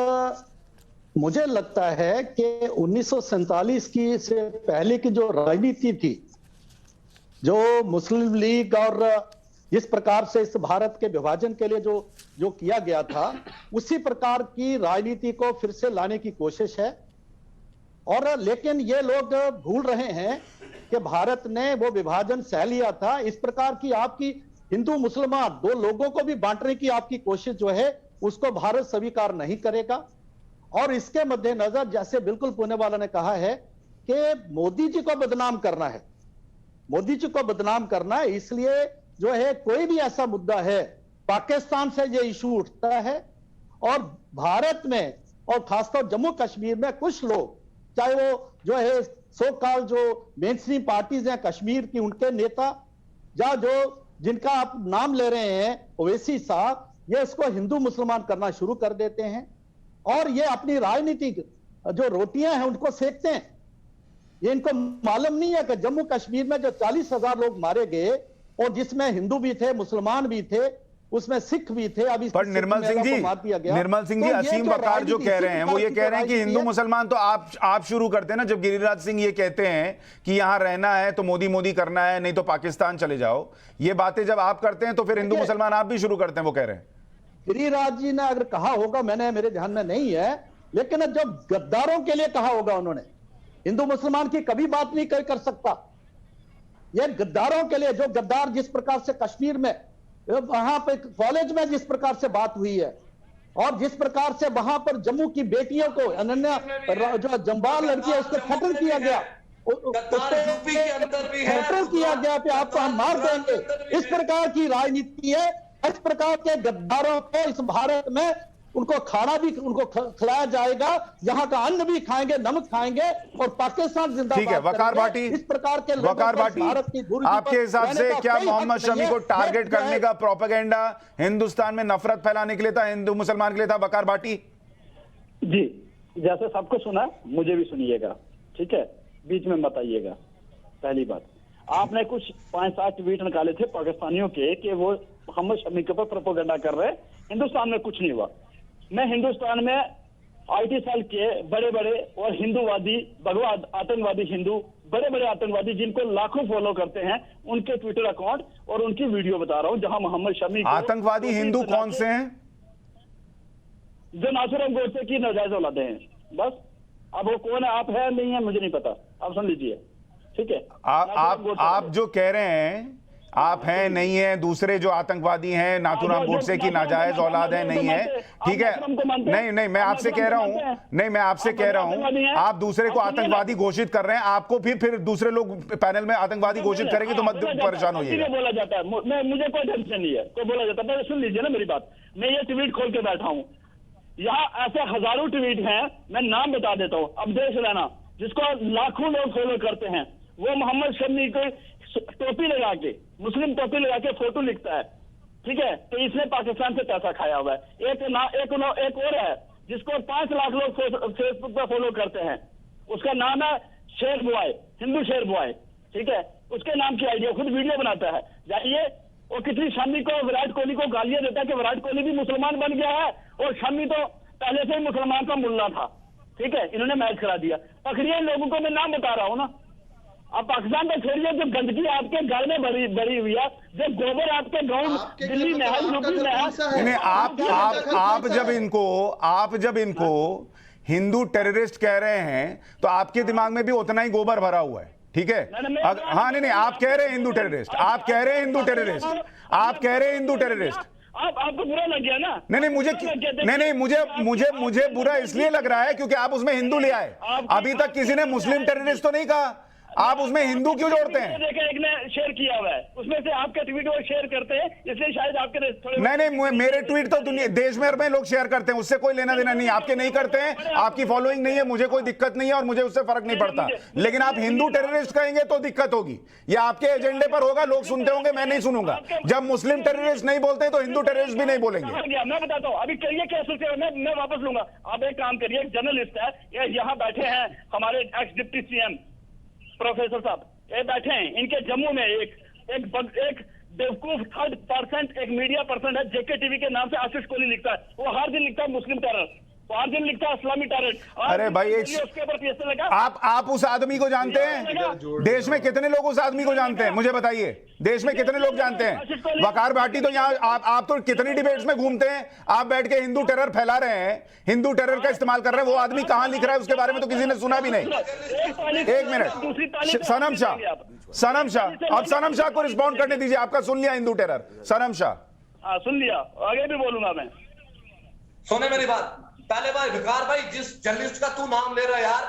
मुझे लगता है कि 1947 की से पहले की जो राजनीति थी, जो मुस्लिम लीग और जिस प्रकार से इस भारत के विभाजन के लिए जो किया गया था, उसी प्रकार की राजनीति को फिर से लाने की कोशिश है। और लेकिन ये लोग भूल रहे हैं कि भारत ने वो विभाजन सह लिया था। इस प्रकार की आपकी हिंदू मुसलमान दो लोगों को भी बांटने की आपकी कोशिश जो है उसको भारत स्वीकार नहीं करेगा। और इसके मद्देनजर, जैसे बिल्कुल पुणेवाला ने कहा है कि मोदी जी को बदनाम करना है, मोदी जी को बदनाम करना है, इसलिए जो है कोई भी ऐसा मुद्दा है, पाकिस्तान से ये इशू उठता है और भारत में और खासतौर जम्मू कश्मीर में कुछ लोग, चाहे वो जो है सो कॉल्ड जो मेनस्ट्रीम पार्टीज हैं कश्मीर की, उनके नेता या जो जिनका आप नाम ले रहे हैं ओवैसी साहब, ये इसको हिंदू मुसलमान करना शुरू कर देते हैं। और ये अपनी राजनीतिक जो रोटियां हैं उनको सेकते हैं। ये इनको मालूम नहीं है कि जम्मू कश्मीर में जो 40,000 लोग मारे गए और जिसमें हिंदू भी थे, मुसलमान भी थे, उसमें सिख भी थे। अभी पर निर्मल सिंह जी, असीम वकार जो कह रहे हैं वो ये कह रहे हैं कि हिंदू मुसलमान तो आप शुरू करते हैं ना, जब गिरिराज सिंह ये कहते हैं कि यहां रहना है तो मोदी मोदी करना है, नहीं तो पाकिस्तान चले जाओ, ये बातें जब आप करते हैं तो फिर हिंदू मुसलमान आप भी शुरू करते हैं, वो कह रहे हैं। गिरिराज जी ने अगर कहा होगा, मेरे ध्यान में नहीं है, लेकिन जब गद्दारों के लिए कहा होगा उन्होंने, हिंदू मुसलमान की कभी बात नहीं कर सकता। यह गद्दारों के लिए, जो गद्दार जिस प्रकार से कश्मीर में वहां पे कॉलेज में जिस प्रकार से बात हुई है और जिस प्रकार से वहां पर जम्मू की बेटियों को, अनन्या जो जंबाल लड़की है, उसको खत्म किया गया, खत्म किया गया कि आपको हम मार देंगे। इस प्रकार की राजनीति है। इस प्रकार के गद्दारों को इस भारत में उनको खाना भी उनको खिलाया जाएगा, यहाँ का अन्न भी खाएंगे, नमक खाएंगे, और पाकिस्तान जिंदाबाद। ठीक है, वकार भाटी, इस प्रकार के वकार भाटी, आपके हिसाब से क्या मोहम्मद शमी को टारगेट करने का प्रोपेगेंडा हिंदुस्तान में नफरत फैलाने के लिए था, हिंदू मुसलमान के लिए था? वकार भाटी जी, जैसे सबको सुना, मुझे भी सुनिएगा, ठीक है, बीच में मत आइएगा। पहली बात, आपने कुछ 5-7 ट्वीट निकाले थे पाकिस्तानियों के कि वो मोहम्मद शमी के ऊपर प्रोपेगेंडा कर रहे हैं। हिंदुस्तान में कुछ नहीं हुआ। मैं हिंदुस्तान में 80 साल के बड़े बड़े और हिंदूवादी, भगवा आतंकवादी हिंदू, बड़े बड़े आतंकवादी जिनको लाखों फॉलो करते हैं, उनके ट्विटर अकाउंट और उनकी वीडियो बता रहा हूं, जहां मोहम्मद शमी आतंकवादी हिंदू कौन से हैं? जो नासुरम गोडसे की नाजायज औलादे हैं। बस अब वो कौन है, आप है नहीं है मुझे नहीं पता, आप सुन लीजिए, ठीक है। आप जो कह रहे हैं आप हैं नहीं है, दूसरे जो आतंकवादी हैं नाथूराम गोडसे की नाजायज औलाद है नहीं है, ठीक है, नहीं मैं आपसे कह रहा हूं, नहीं मैं आपसे कह रहा हूं, आप दूसरे को आतंकवादी घोषित कर रहे हैं, आपको फिर दूसरे लोग पैनल में आतंकवादी घोषित करेंगे तो मत परेशान होइएगा। बोला जाता है, मुझे कोई टेंशन नहीं है, तो बोला जाता है। सुन लीजिए ना मेरी बात, मैं ये ट्वीट खोल के बैठा हूँ, यहाँ ऐसे हजारों ट्वीट हैं, मैं नाम बता देता हूँ, अब देख लेना, जिसको लाखों लोग फॉलो करते हैं। वो मोहम्मद शमी को टोपी लगा के, मुस्लिम टोपी लगा के फोटो लिखता है, ठीक है, तो इसने पाकिस्तान से पैसा खाया हुआ है। एक और है जिसको 5 लाख लोग फेसबुक पर फॉलो करते हैं, उसका नाम है शेर बॉय, हिंदू शेर बॉय, ठीक है, उसके नाम की आईडिया, खुद वीडियो बनाता है। जाइए, वो किसी शमी को, विराट कोहली को गालियां देता है कि विराट कोहली भी मुसलमान बन गया है और शमी तो पहले से ही मुसलमान का मुल्ला था, ठीक है, इन्होंने मैच करा दिया। पकड़िए इन लोगों को, मैं नाम बता रहा हूं ना। अब पाकिस्तान को छोड़िए, जो गंदगी आपके घर में भरी हुई है, जो गोबर आपके गांव दिल्ली में है, यूपी में है। नहीं, आप जब इनको हिंदू टेररिस्ट कह रहे हैं तो आपके दिमाग में भी उतना ही गोबर भरा हुआ है, ठीक है? हाँ, नहीं आप कह रहे हैं हिंदू टेररिस्ट, आप कह रहे हैं हिंदू टेररिस्ट, आप कह रहे हैं हिंदू टेररिस्ट। आपको बुरा लग गया ना? मुझे बुरा इसलिए लग रहा है क्योंकि आप उसमें हिंदू ले आए। अभी तक किसी ने मुस्लिम टेररिस्ट तो नहीं कहा, आप उसमें हिंदू क्यों जोड़ते हैं? एक ने शेयर किया हुआ है, उसमें से आपके ट्वीट वो शेयर करते हैं, इसलिए शायद आपके थोड़े नहीं मेरे ट्वीट तो दुनिया देश में लोग शेयर करते हैं, उससे कोई लेना देना नहीं। आपके नहीं करते हैं, आपकी फॉलोइंग नहीं है, मुझे कोई दिक्कत नहीं है और मुझे उससे फर्क नहीं पड़ता। लेकिन आप हिंदू टेररिस्ट कहेंगे तो दिक्कत होगी, ये आपके एजेंडे पर होगा, लोग सुनते होंगे, मैं नहीं सुनूंगा। जब मुस्लिम टेररिस्ट नहीं बोलते तो हिंदू टेररिस्ट भी नहीं बोलेंगे। मैं बताता हूँ, अभी करिए कैसे, मैं वापस लूंगा। आप एक काम करिए, एक जर्नलिस्ट है, यहाँ बैठे हैं हमारे एक्स डिप्टी सीएम प्रोफेसर साहब, ये बैठे हैं, इनके जम्मू में एक बेवकूफ 3rd% एक मीडिया पर्सन है, जेके टीवी के नाम से आशीष कोहली लिखता है, वो हर दिन लिखता है मुस्लिम टेरर, वो हर दिन लिखता है इस्लामी टेरर। अरे भाई, उसके ऊपर पीएसए लगा। आप उस आदमी को जानते हैं? देश में कितने लोग उस आदमी को जानते हैं, मुझे बताइए, देश में कितने लोग जानते हैं? वकार भाटी तो यहाँ आप तो कितनी डिबेट्स में घूमते हैं, आप बैठ के हिंदू टेरर फैला रहे हैं, हिंदू टेरर का इस्तेमाल कर रहे हैं, वो आदमी कहां लिख रहा है उसके बारे में तो किसी ने सुना भी नहीं। एक मिनट, सनम शाह, अब सनम शाह को रिस्पॉन्ड करने दीजिए। आपका सुन लिया हिंदू टेरर, सनम शाह? सुन लिया, आगे भी बोलूंगा मैं। सुने मेरी बात, पहले बार विकार भाई, जिस जर्नलिस्ट का तू नाम ले रहा है यार,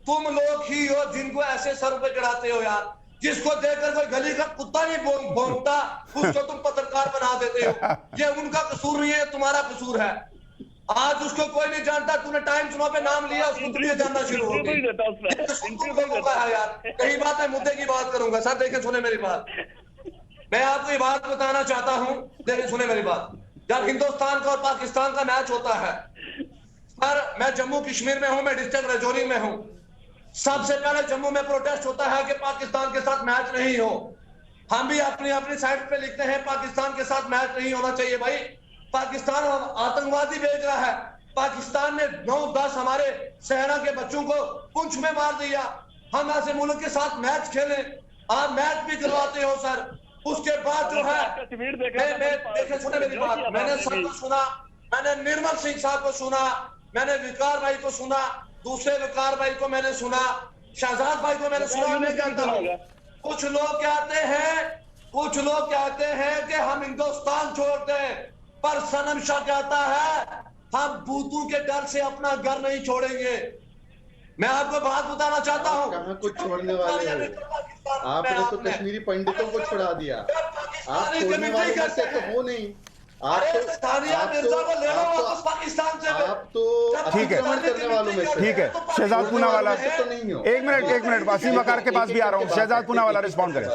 तुम लोग ही हो जिनको ऐसे सर पे चढ़ाते हो यार, जिसको देखकर कोई गली का कुत्ता नहीं भौंकता, उसको तुम पत्रकार बना देते हो। ये उनका कसूर नहीं है, तुम्हारा कसूर है। आज उसको कोई नहीं जानता, तूने टाइम चुनाव पे नाम लिया, उसको दुनिया जानना शुरू हो गई। यार कई बात है, मुद्दे की बात करूंगा सर, देखें सुने मेरी बात, मैं आपको ये बात बताना चाहता हूँ, देखें सुने मेरी बात। जब हिंदुस्तान का और पाकिस्तान का मैच होता है, पर मैं जम्मू कश्मीर में हूं, मैं डिस्ट्रिक्ट राजौरी में हूं। सबसे पहले जम्मू में प्रोटेस्ट होता है कि पाकिस्तान के साथ मैच नहीं हो। हम भी अपनी अपनी साइड पे लिखते हैं पाकिस्तान के साथ मैच नहीं होना चाहिए। भाई पाकिस्तान आतंकवादी भेज रहा है। पाकिस्तान ने 9-10 हमारे सेना के बच्चों को पुंछ में मार दिया। हम ऐसे मुल्क के साथ मैच खेले, आप मैच भी करवाते हो सर। उसके बाद जो है देखे सुने मेरी बात, मैंने सबको सुना, मैंने निर्मल सिंह साहब को सुना, मैंने विकार भाई को सुना, दूसरे विकार भाई को मैंने सुना, शहजाद भाई को मैंने सुना। मैं कहता हूँ कुछ लोग कहते हैं कि हम हिंदुस्तान छोड़ते हैं, पर सनम शाह कहता है हम बूतों के डर से अपना घर नहीं छोड़ेंगे। मैं आपको बात बताना चाहता हूँ, कहाँ कुछ छोड़ने वाले हो? आपने तो कश्मीरी पंडितों को छुड़ा दिया। आप छोड़ने वाले में से तो हो नहीं। आप तो ठीक है, करने वालों में से। ठीक है। शहजाद पूनावाला, तो नहीं हो। एक मिनट वसीम वकार के पास भी आ रहा हूँ। शहजाद पूनावाला रिस्पॉन्ड करें।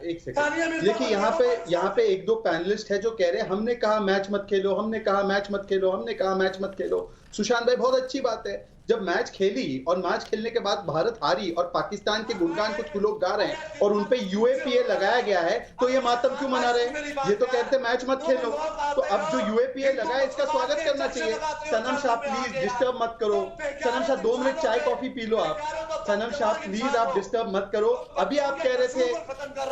एक सेकंड देखिए, यहाँ पे एक दो पैनलिस्ट है जो कह रहे हैं हमने कहा मैच मत खेलो, हमने कहा मैच मत खेलो, हमने कहा मैच मत खेलो। सुशांत भाई, बहुत अच्छी बात है जब मैच खेली और मैच खेलने के बाद भारत हारी और पाकिस्तान के गुणगान कुछ लोग गा रहे हैं और उनपे यूएपीए लगाया गया है, तो ये मातम क्यों मना रहे हैं? ये तो कहते मैच मत खेलो। तो अब जो यूएपीए लगा है इसका स्वागत करना चाहिए। सनम शाह प्लीज डिस्टर्ब मत करो। सनम शाह 2 मिनट चाय कॉफी पी लो आप। सनम शाह प्लीज आप डिस्टर्ब मत करो। अभी आप कह रहे थे,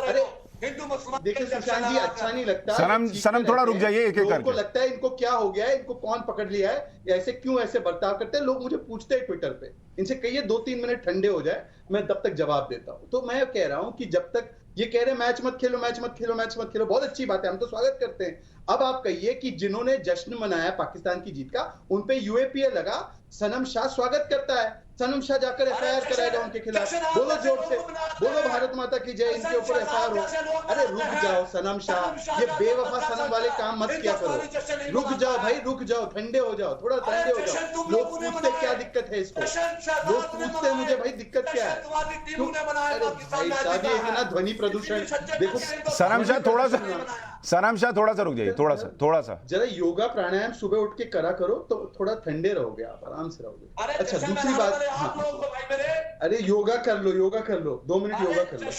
अरे देखिए सुशांत जी, अच्छा नहीं लगता। सनम थोड़ा रुक जाइए, एक एक करके। लोगों को लगता है इनको क्या हो गया है, इनको कौन पकड़ लिया है, ऐसे क्यों ऐसे बर्ताव करते हैं। लोग मुझे पूछते हैं ट्विटर पे, इनसे कहिए 2-3 मिनट ठंडे हो जाए, मैं तब तक जवाब देता हूं। तो मैं कह रहा हूं कि जब तक ये कह रहे मैच मत खेलो, मैच मत खेलो, मैच मत खेलो, बहुत अच्छी बात है, हम तो स्वागत करते हैं। अब आप कहिए कि जिन्होंने जश्न मनाया पाकिस्तान की जीत का, उनपे यूएपीए लगा, सनम शाह स्वागत करता है। सनम शाह जाकर एफआईआर कराएगा उनके खिलाफ। बोलो जोर से, बोलो भारत माता की जय, इनके ऊपर एफआईआर हो। अरे रुक जाओ सनम शाह, ये बेवफा सनम वाले काम मत किया करो। रुक जाओ भाई, रुक जाओ, ठंडे हो जाओ, थोड़ा ठंडे हो जाओ। लोग पूछते क्या दिक्कत है इसको, लोग पूछते हैं मुझे भाई दिक्कत क्या है। अरे भाई साहब, ये इतना ध्वनि प्रदूषण देखो। सनम शाह थोड़ा सा रुक जाइए, थोड़ा सा जरा योगा प्राणायाम सुबह उठ के करा करो तो थोड़ा ठंडे रहोगे, आप आराम से रहोगे। अच्छा दूसरी बात, अरे योगा कर लो, 2 मिनट योगा कर लो।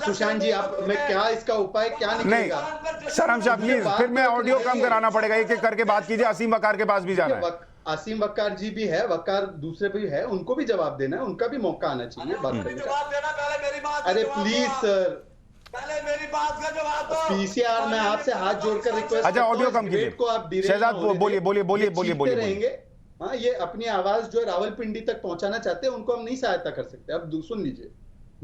सुशांत जी, आप मैं क्या इसका उपाय क्या निकलेगा? नहीं सनम शाह प्लीज, फिर मैं ऑडियो कम कराना पड़ेगा, एक एक करके बात कीजिए। असीम वकार के पास भी जाना है। असीम वकार जी भी है, वकार दूसरे भी है, उनको भी जवाब देना है, उनका भी मौका आना चाहिए बात करने का। अरे प्लीज सर, पहले मेरी बात का जवाब दो। पीसीआर में आपसे हाथ जोड़कर रिक्वेस्ट, अच्छा ऑडियो कम कीजिए। शहजाद बोलिए रहेंगे। हाँ, ये अपनी आवाज जो रावलपिंडी तक पहुंचाना चाहते हैं, उनको हम नहीं सहायता कर सकते। अब सुन लीजिए,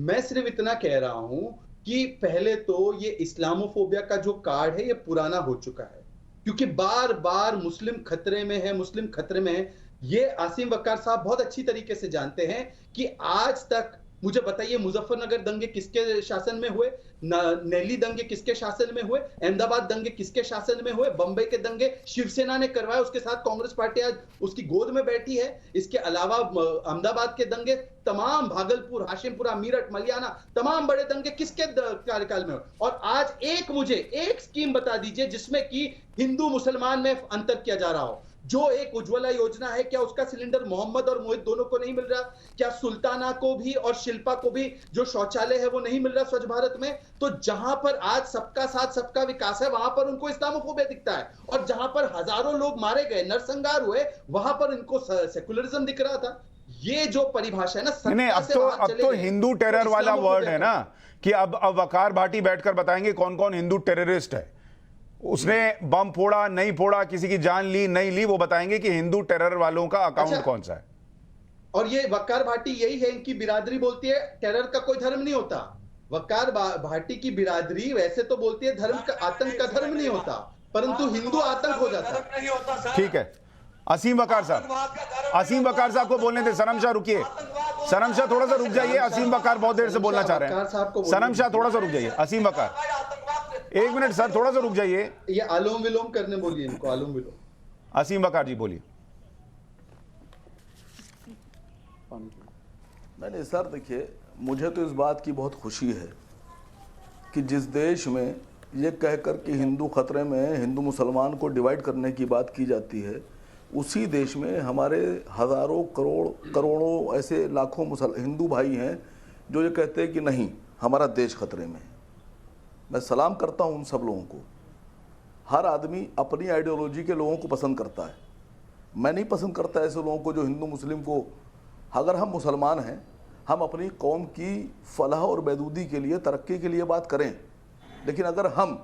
मैं सिर्फ इतना कह रहा हूं कि पहले तो ये इस्लामोफोबिया का जो कार्ड है ये पुराना हो चुका है, क्योंकि बार बार मुस्लिम खतरे में है, मुस्लिम खतरे में है। ये आसिम वकार साहब बहुत अच्छी तरीके से जानते हैं कि आज तक मुझे बताइए मुजफ्फरनगर दंगे किसके शासन में हुए, नैली दंगे किसके शासन में हुए, अहमदाबाद दंगे किसके शासन में हुए, बंबई के दंगे शिवसेना ने करवाए, उसके साथ कांग्रेस पार्टी आज उसकी गोद में बैठी है। इसके अलावा अहमदाबाद के दंगे तमाम, भागलपुर, हाशिमपुरा, मीरठ, मलियाना, तमाम बड़े दंगे किसके कार्यकाल में हुए? और आज मुझे एक स्कीम बता दीजिए जिसमें कि हिंदू मुसलमान में अंतर किया जा रहा हो। जो एक उज्ज्वला योजना है, क्या उसका सिलेंडर मोहम्मद और मोहित दोनों को नहीं मिल रहा? क्या सुल्ताना को भी और शिल्पा को भी जो शौचालय है वो नहीं मिल रहा स्वच्छ भारत में? तो जहां पर आज सबका साथ सबका विकास है, वहां पर उनको इस्लामोफोबिया दिखता है, और जहां पर हजारों लोग मारे गए, नरसंहार हुए, वहां पर इनको सेकुलरिज्म दिख रहा था। ये जो परिभाषा है ना, नहीं, अब तो हिंदू टेरर वाला वर्ड है ना, कि अब वकार भाटी बैठकर बताएंगे कौन कौन हिंदू टेररिस्ट है, उसने बम फोड़ा नहीं फोड़ा, किसी की जान ली नहीं ली, वो बताएंगे कि हिंदू टेरर वालों का अकाउंट कौन सा है। और ये वकार भाटी यही है, इनकी बिरादरी बोलती है टेरर का कोई धर्म नहीं होता। वकार भाटी की बिरादरी वैसे तो बोलती है धर्म का, आतंक का धर्म नहीं होता, परंतु हिंदू आतंक हो जाता। ठीक है, असीम वकार साहब को बोलने थे। सनम शाह रुकिए, सनम शाह थोड़ा सा रुक जाइए, असीम वकार बहुत देर से बोलना चाह रहे हैं। सनम शाह थोड़ा सा रुक जाइए, असीम वकार 1 मिनट सर, थोड़ा सा रुक जाइए। ये आलोम विलोम करने बोलिए इनको, आलोम विलोम। असीम वकार जी बोलिए। नहीं सर, देखिए मुझे तो इस बात की बहुत खुशी है कि जिस देश में ये कहकर कि हिंदू खतरे में, हिंदू मुसलमान को डिवाइड करने की बात की जाती है, उसी देश में हमारे हजारों करोड़ों ऐसे लाखों हिंदू भाई हैं जो ये कहते हैं कि नहीं, हमारा देश खतरे में है। मैं सलाम करता हूं उन सब लोगों को। हर आदमी अपनी आइडियोलॉजी के लोगों को पसंद करता है। मैं नहीं पसंद करता ऐसे लोगों को जो हिंदू मुस्लिम को, अगर हम मुसलमान हैं, हम अपनी कौम की फलाह और बहबूदी के लिए, तरक्की के लिए बात करें, लेकिन अगर हम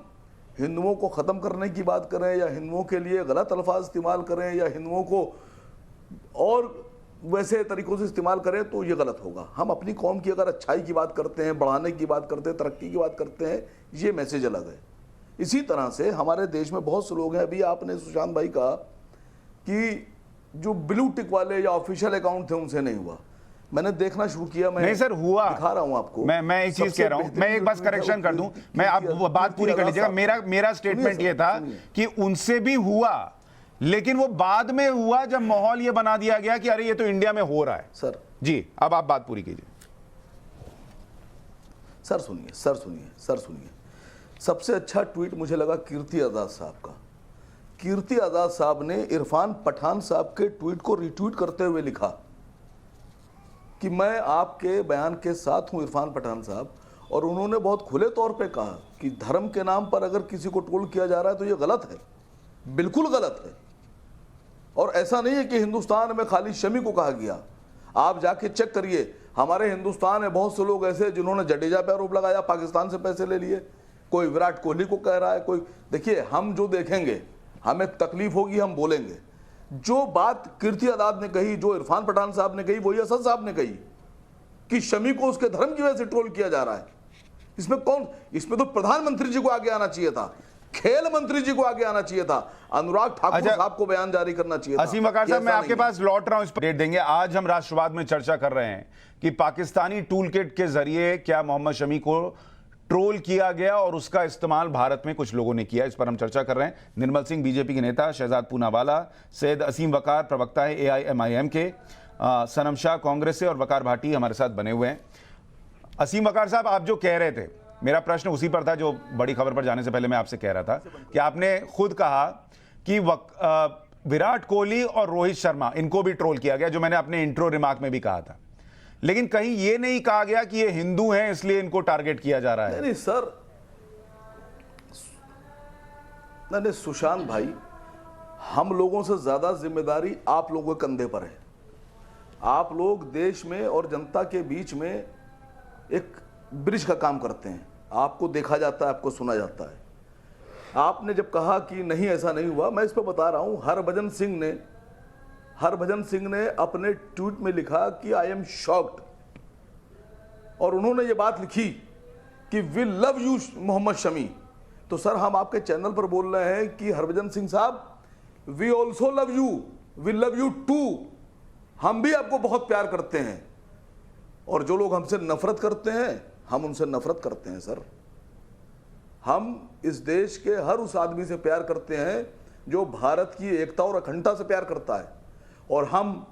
हिंदुओं को ख़त्म करने की बात करें या हिंदुओं के लिए गलत अल्फाज इस्तेमाल करें या हिंदुओं को और वैसे तरीक़ों से इस्तेमाल करें तो ये गलत होगा। हम अपनी कौम की अगर अच्छाई की बात करते हैं, बढ़ाने की बात करते हैं, तरक्की की बात करते हैं, ये मैसेज अलग है। इसी तरह से हमारे देश में बहुत से लोग हैं, अभी आपने सुशांत भाई कहा कि जो ब्लू टिक वाले या ऑफिशियल अकाउंट थे उनसे नहीं हुआ। मैंने देखना शुरू किया, मैं नहीं सर हुआ, दिखा रहा हूं आपको। मैं एक चीज कह रहा हूं, मैं एक बात करेक्शन कर दूं, मैं आप बात पूरी कर लीजिएगा। मेरा स्टेटमेंट ये था कि उनसे भी हुआ, लेकिन वो बाद में हुआ जब माहौल ये बना दिया गया कि अरे ये तो इंडिया में हो रहा है। सर जी, अब आप बात पूरी कीजिए। सर सुनिए, सबसे अच्छा ट्वीट मुझे लगा कीर्ति आजाद साहब का। कीर्ति आजाद साहब ने इरफान पठान साहब के ट्वीट को रिट्वीट करते हुए लिखा कि मैं आपके बयान के साथ हूं इरफान पठान साहब, और उन्होंने बहुत खुले तौर पे कहा कि धर्म के नाम पर अगर किसी को ट्रोल किया जा रहा है तो ये गलत है, बिल्कुल गलत है। और ऐसा नहीं है कि हिंदुस्तान में खाली शमी को कहा गया। आप जाके चेक करिए, हमारे हिंदुस्तान में बहुत से लोग ऐसे जिन्होंने जडेजा पे आरोप लगाया, पाकिस्तान से पैसे ले लिए, कोई विराट कोहली को कह रहा है, कोई। देखिए, हम जो देखेंगे, हमें तकलीफ होगी, हम बोलेंगे। जो बात कीर्ति आजाद ने कही, जो इरफान पठान साहब ने कही, वही असद साहब ने कही कि शमी को उसके धर्म की वजह से ट्रोल किया जा रहा है। इसमें कौन, इसमें तो प्रधानमंत्री जी को आगे आना चाहिए था, खेल मंत्री जी को आगे आना चाहिए था, अनुराग ठाकुर साहब को बयान जारी करना चाहिए था। असीम वकार साहब, मैं आपके पास लौट रहा हूं, इस पर डेट देंगे। आज हम राष्ट्रवाद में चर्चा कर रहे हैं कि पाकिस्तानी टूल किट के जरिए क्या मोहम्मद शमी को ट्रोल किया गया और उसका इस्तेमाल भारत में कुछ लोगों ने किया। इस पर हम चर्चा कर रहे हैं। निर्मल सिंह बीजेपी के नेता, शहजाद पूनावाला, सैयद असीम वकार प्रवक्ता है AIMIM के, सनम शाह कांग्रेस से और वकार भाटी हमारे साथ बने हुए हैं। असीम वकार साहब, आप जो कह रहे थे, मेरा प्रश्न उसी पर था जो बड़ी खबर पर जाने से पहले मैं आपसे कह रहा था कि आपने खुद कहा कि विराट कोहली और रोहित शर्मा, इनको भी ट्रोल किया गया, जो मैंने अपने इंट्रो रिमार्क में भी कहा था, लेकिन कहीं ये नहीं कहा गया कि ये हिंदू हैं इसलिए इनको टारगेट किया जा रहा है। नहीं सर, नहीं सुशांत भाई, हम लोगों से ज्यादा जिम्मेदारी आप लोगों के कंधे पर है। आप लोग देश में और जनता के बीच में एक ब्रिज का काम करते हैं। आपको देखा जाता है, आपको सुना जाता है। आपने जब कहा कि नहीं ऐसा नहीं हुआ, मैं इस पर बता रहा हूं, हरभजन सिंह ने अपने ट्वीट में लिखा कि आई एम शॉक्ड, और उन्होंने ये बात लिखी कि we love you Mohammed Shami. तो सर, हम आपके चैनल पर बोल रहे हैं कि Harbhajan Singh sahab, we also love you, we love you too. हम भी आपको बहुत प्यार करते हैं, और जो लोग हमसे नफरत करते हैं, हम उनसे नफरत करते हैं। सर, हम इस देश के हर उस आदमी से प्यार करते हैं जो भारत की एकता और अखंडता से प्यार करता है, और हम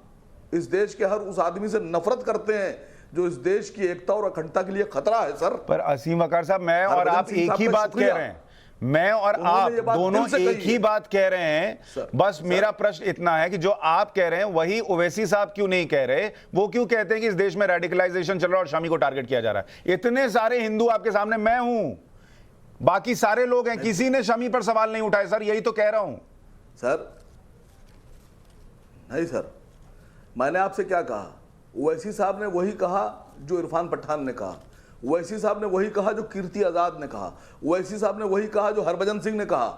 इस देश के हर उस आदमी से नफरत करते हैं जो इस देश की एकता और अखंडता के लिए खतरा है। सर, पर असीम वकार साहब, मैं और आप एक ही बात कह रहे हैं, मैं और आप दोनों एक ही बात कह रहे हैं। बस मेरा प्रश्न इतना है कि जो आप कह रहे हैं वही ओवैसी साहब क्यों नहीं कह रहे? वो क्यों कहते हैं कि इस देश में रेडिकलाइजेशन चल रहा है और शमी को टारगेट किया जा रहा है? इतने सारे हिंदू आपके सामने, मैं हूं, बाकी सारे लोग हैं, किसी ने शमी पर सवाल नहीं उठाए। सर, यही तो कह रहा हूं। सर नहीं सर, मैंने आपसे क्या कहा? ओवैसी साहब ने वही कहा जो इरफान पठान ने कहा, ओवैसी साहब ने वही कहा जो कीर्ति आजाद ने कहा, ओवैसी साहब ने वही कहा जो हरभजन सिंह ने कहा।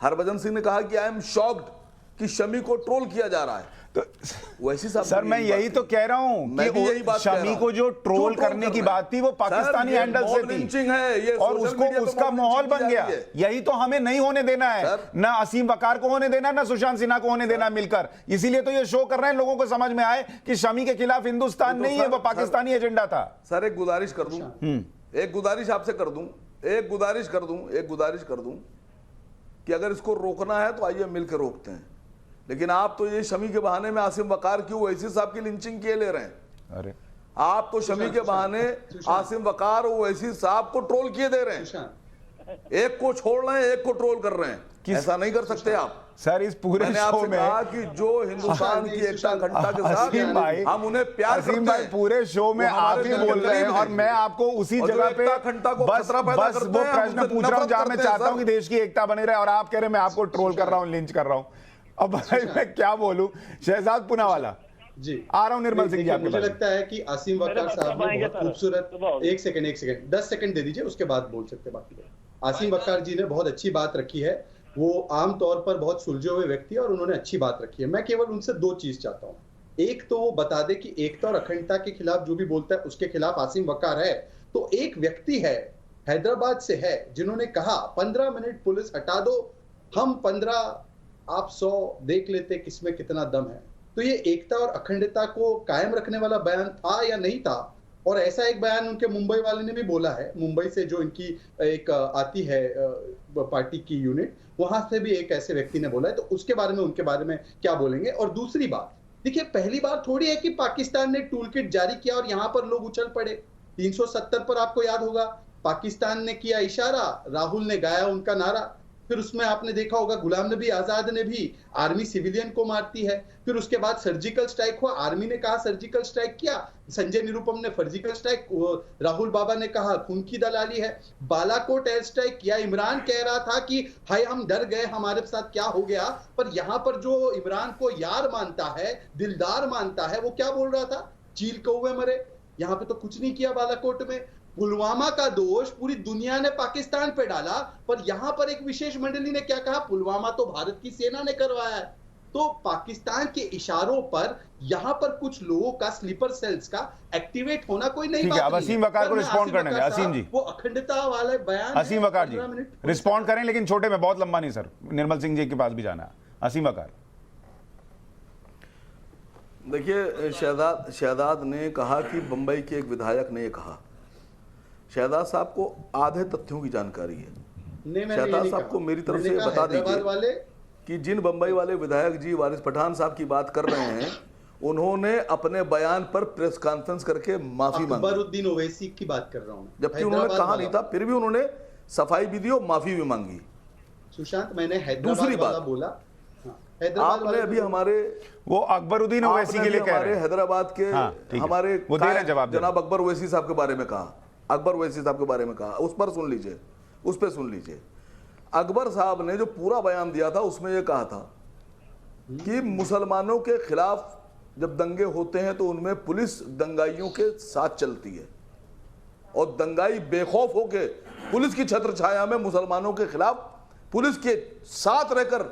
हरभजन सिंह ने कहा कि आई एम शॉक्ड कि शमी को ट्रोल किया जा रहा है। तो ओवैसी साहब, सर मैं यही तो कह रहा हूं कि शमी को जो ट्रोल करने की बात थी वो पाकिस्तानी हैंडल से थी, है और उसका माहौल बन गया। यही तो हमें नहीं होने देना है, ना असीम वकार को होने देना, ना सुशांत सिन्हा को होने देना मिलकर। इसीलिए तो ये शो कर रहे हैं, लोगों को समझ में आए कि शमी के खिलाफ हिंदुस्तान नहीं है, वो पाकिस्तानी एजेंडा था। सर, एक गुजारिश कर दूं, एक गुजारिश आपसे कर दूं, एक गुजारिश कर दूं कि अगर इसको रोकना है तो आइए मिलकर रोकते हैं। लेकिन आप तो ये शमी के बहाने में आसिम वकार की, ओवैसी साहब की लिंचिंग किए ले रहे हैं। अरे आप तो शमी के बहाने आसिम वकार और ओवैसी साहब को ट्रोल किए दे रहे हैं। एक को छोड़ रहे हैं, एक को ट्रोल कर रहे हैं। ऐसा नहीं कर सकते आप। सर इस पूरे मैंने शो आपसे में कहा कि जो हिंदुस्तान की एकता अखंडता के साथ असीम भाई, हम उन्हें प्यार करते असीम भाई हैं, पूरे शो में वो हमारे आप ही दिल के बोल रहे हैं करीब और हैं। मैं आपको उसी और जो जगह पे एकता अखंडता को बस खतरा पैदा बस करते वो हैं, हम प्रश्न उनसे पूछ रहा हूँ नफरत जहां मैं करते हैं, चाहता हूँ कि सर। देश की एकता बनी रहे और आप कह रहे हैं मैं आपको ट्रोल कर रहा हूँ, लिंच कर रहा हूँ। अब भाई मैं क्या बोलूं। शहजाद पूनावाला जी आ रहा हूं निर्मल सिंह जी देखिए, आपके मुझे पास। लगता है कि आसिम वकार साहब ने आएंगे बहुत सर। खूबसूरत तो एक सेकंड 10 सेकंड दे दीजिए, उसके बाद बोल सकते हैं बाकी लोग। आसिम वकार जी ने बहुत अच्छी बात रखी है। वो आम तौर पर बहुत सुलझे हुए व्यक्ति है और उन्होंने अच्छी बात रखी है। मैं केवल उनसे दो चीज चाहता हूँ। एक तो वो बता दे कि एकता और अखंडता के खिलाफ जो भी बोलता है उसके खिलाफ आसिम वकार है। तो एक व्यक्ति है, हैदराबाद से है, जिन्होंने कहा 15 मिनट पुलिस हटा दो, हम 15 आप 100 देख लेते किसमें कितना दम है। तो ये एकता और अखंडता को कायम रखने वाला बयान था या नहीं था? और ऐसा एक बयान उनके मुंबई वाले ने भी बोला है, मुंबई से जो इनकी एक आती है पार्टी की यूनिट, वहां से भी एक ऐसे व्यक्ति ने बोला है। तो उसके बारे में, उनके बारे में क्या बोलेंगे? और दूसरी बात, देखिए पहली बार थोड़ी है कि पाकिस्तान ने टूल किट जारी किया और यहां पर लोग उछल पड़े। 370 पर आपको याद होगा पाकिस्तान ने किया इशारा, राहुल ने गाया उनका नारा। फिर उसमें आपने देखा होगा गुलाम नबी आजाद ने भी आर्मी सिविलियन को मारती है। फिर उसके बाद सर्जिकल स्ट्राइक हुआ, आर्मी ने कहा सर्जिकल स्ट्राइक किया, संजय निरुपम ने सर्जिकल स्ट्राइक, राहुल बाबा ने कहा खून की दलाली है। बालाकोट एयर स्ट्राइक किया, इमरान कह रहा था कि हाय हम डर गए, हमारे साथ क्या हो गया। पर यहां पर जो इमरान को यार मानता है, दिलदार मानता है, वो क्या बोल रहा था? चील कौवे मरे। यहां पे तो कुछ नहीं किया बालाकोट में। पुलवामा का दोष पूरी दुनिया ने पाकिस्तान पे डाला, पर यहां पर एक विशेष मंडली ने क्या कहा? पुलवामा तो भारत की सेना ने करवाया है। तो पाकिस्तान के इशारों पर यहां पर कुछ लोगों का, स्लीपर सेल्स का एक्टिवेट होना कोई नई ठीक बात है, अब नहीं असीम वकार को पर मैं रिस्पॉन्ड करने दें। वकार असीम साहब, जी, वो अखंडता वाले बयान असीम वकार जी 15 मिनट रिस्पॉन्ड करें, लेकिन छोटे में, बहुत लंबा नहीं सर, निर्मल सिंह जी के पास भी जाना है। असीम वकार। देखिए, शहजाद ने कहा कि बंबई के एक विधायक ने ये कहा। शहजाद साहब को आधे तथ्यों की जानकारी है। शहजाद साहब को मेरी तरफ से बता दीजिए कि जिन बंबई वाले विधायक जी वारिस पठान साहब की बात कर रहे हैं, उन्होंने अपने बयान पर प्रेस कॉन्फ्रेंस करके माफी मांगी। अकबरुद्दीन ओवैसी की बात कर रहा हूं, जबकि उन्होंने कहा नहीं था, फिर भी उन्होंने सफाई भी दी और माफी भी मांगी। सुशांत, मैंने हैदराबाद वाला बोला। आपने अभी हमारे वो अकबरुद्दीन ओवैसी के लिए कह रहे हैं, हैदराबाद के हमारे वो दे रहे हैं जवाब, जनाब अकबर ओवैसी साहब के बारे में कहा, अकबर ओवैसी साहब के बारे में कहा। उस पर सुन लीजिए, उस पर सुन लीजिए। अकबर साहब ने जो पूरा बयान दिया था उसमें यह कहा था कि मुसलमानों के खिलाफ जब दंगे होते हैं तो उनमें पुलिस दंगाइयों के साथ चलती है और दंगाई बेखौफ होकर पुलिस की छत्र छाया में मुसलमानों के खिलाफ पुलिस के साथ रहकर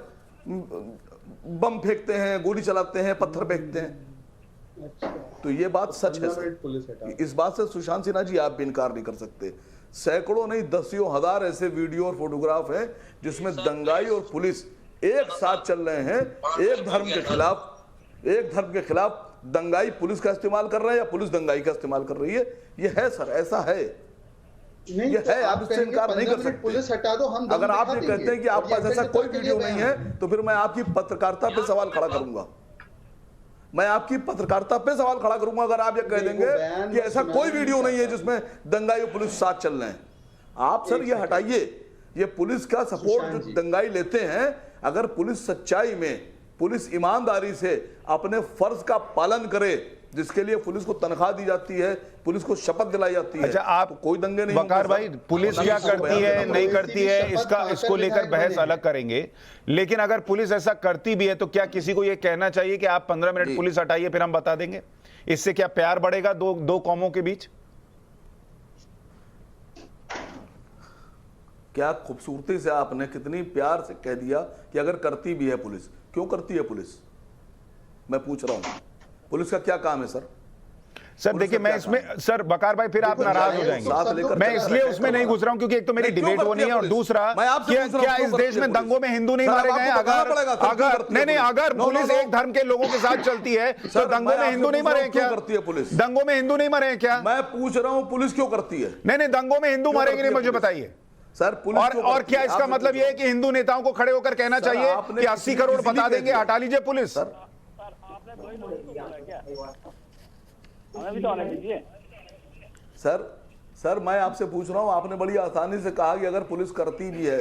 बम फेंकते हैं, गोली चलाते हैं, पत्थर फेंकते हैं। तो ये बात सच है सर। इस बात से सुशांत सिन्हा जी आप भी इनकार नहीं कर सकते। सैकड़ों नहीं, दसियों हजार ऐसे वीडियो और फोटोग्राफ हैं जिसमें दंगाई और पुलिस एक साथ चल रहे हैं। एक धर्म के खिलाफ दंगाई पुलिस का इस्तेमाल कर रहे हैं या पुलिस दंगाई का इस्तेमाल कर रही है। ये है सर, ऐसा है, नहीं, ये तो है। आप इससे इनकार नहीं कर सकते। पुलिस हटा दो, हम अगर आप ये कहते हैं कि आपके पास ऐसा कोई वीडियो नहीं है तो फिर मैं आपकी पत्रकारिता पे सवाल खड़ा करूंगा। मैं आपकी पत्रकारिता पे सवाल खड़ा करूंगा अगर आप ये कह देंगे कि ऐसा कोई वीडियो नहीं है जिसमें दंगाई और पुलिस साथ चल रहे हैं। आप सर ये हटाइए, ये पुलिस का सपोर्ट जो दंगाई लेते हैं, अगर पुलिस सच्चाई में, पुलिस ईमानदारी से अपने फर्ज का पालन करे, जिसके लिए पुलिस को तनख्वाह दी जाती है, पुलिस को शपथ दिलाई जाती है। अच्छा, आप तो कोई दंगे नहीं वकार भाई, पुलिस क्या करती है नहीं करती है इसको लेकर बहस अलग करेंगे, लेकिन अगर पुलिस ऐसा करती भी है तो क्या किसी को यह कहना चाहिए कि आप 15 मिनट पुलिस हटाइए फिर हम बता देंगे? इससे क्या प्यार बढ़ेगा दो कौमों के बीच? क्या खूबसूरती से आपने कितनी प्यार से कह दिया कि अगर करती भी है पुलिस। क्यों करती है पुलिस, मैं पूछ रहा हूं। पुलिस का क्या काम है सर? सर देखिए, मैं इसमें सर बकार भाई फिर आप नाराज हो जाएंगे। मैं इसलिए उसमें नहीं घुस रहा हूं क्योंकि एक तो मेरी डिबेट वो नहीं है और दूसरा क्या इस देश में दंगों में हिंदू नहीं मारे गए? अगर नहीं, अगर पुलिस एक धर्म के लोगों के साथ चलती है तो दंगों में हिंदू नहीं मरे क्या? करती है पुलिस? दंगों में हिंदू नहीं मरे क्या? मैं पूछ रहा हूं पुलिस क्यों करती है? नहीं, दंगों में हिंदू मरेंगे नहीं, मुझे बताइए सर। पुलिस और क्या इसका मतलब यह है कि हिंदू नेताओं को खड़े होकर कहना चाहिए कि 80 करोड़ बता देंगे, हटा लीजिए पुलिस? हमें भी तो आने दीजिए सर मैं आपसे पूछ रहा हूं, आपने बड़ी आसानी से कहा कि अगर पुलिस करती भी है,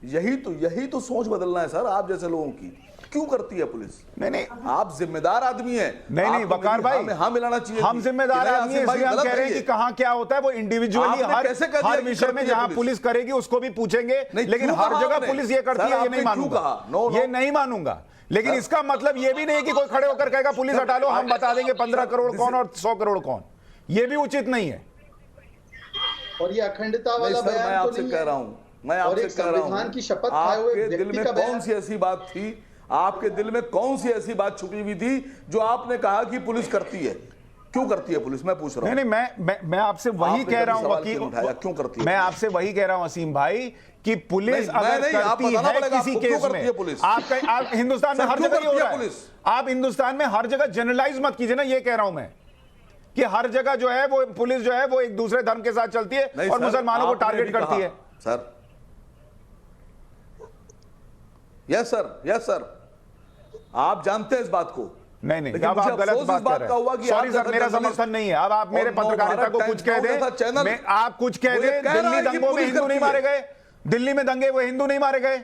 यही तो सोच बदलना है सर आप जैसे लोगों की। क्यों करती है पुलिस? नहीं, आप जिम्मेदार आदमी हैं। नहीं वकार भाई, हाँ मिलाना चाहिए। हम जिम्मेदार आदमी हैं, इसलिए हम कह रहे हैं कि कहां क्या होता है वो इंडिविजुअली हर विषय में जहां पुलिस करेगी उसको भी पूछेंगे, लेकिन हर जगह पुलिस ये करती है ये नहीं मानूंगा, ये नहीं मानूंगा। लेकिन इसका मतलब ये भी नहीं कि कोई खड़े होकर कहेगा पुलिस हटा लो, हम बता देंगे 15 करोड़ कौन और 100 करोड़ कौन, ये भी उचित नहीं है। और ये अखंडता वाला मैं बयान आपसे तो कह रहा हूं, मैं आपसे कह रहा संविधान की शपथ हूं, खाए हुए आपके दिल व्यक्ति में का कौन सी ऐसी बात थी, आपके दिल में कौन सी ऐसी बात छुपी हुई थी जो आपने कहा कि पुलिस करती है? क्यों करती है पुलिस? मैं पूछ रहा हूं। नहीं, मैं आपसे वही कह रहा हूं वकील, क्यों करती है? मैं आपसे वही कह रहा हूं असीम भाई कि पुलिस अगर करती है किसी केस में, आप हिंदुस्तान में हर जगह हो रहा है, आप हिंदुस्तान में हर जगह जनरलाइज मत कीजिए ना, ये कह रहा हूं मैं कि हर जगह जो है वो पुलिस जो है वो एक दूसरे धर्म के साथ चलती है और मुसलमानों को टारगेट करती है। सर यस सर आप जानते हैं इस बात को। नहीं अब आप गलत बात कर रहे हैं। सॉरी सर, मेरा समर्थन नहीं है। अब आप मेरे पत्रकारिता को कुछ कह दें, आप कुछ कह दें, दिल्ली दंगों में हिंदू नहीं मारे गए, दिल्ली में दंगे वो हिंदू नहीं मारे गए,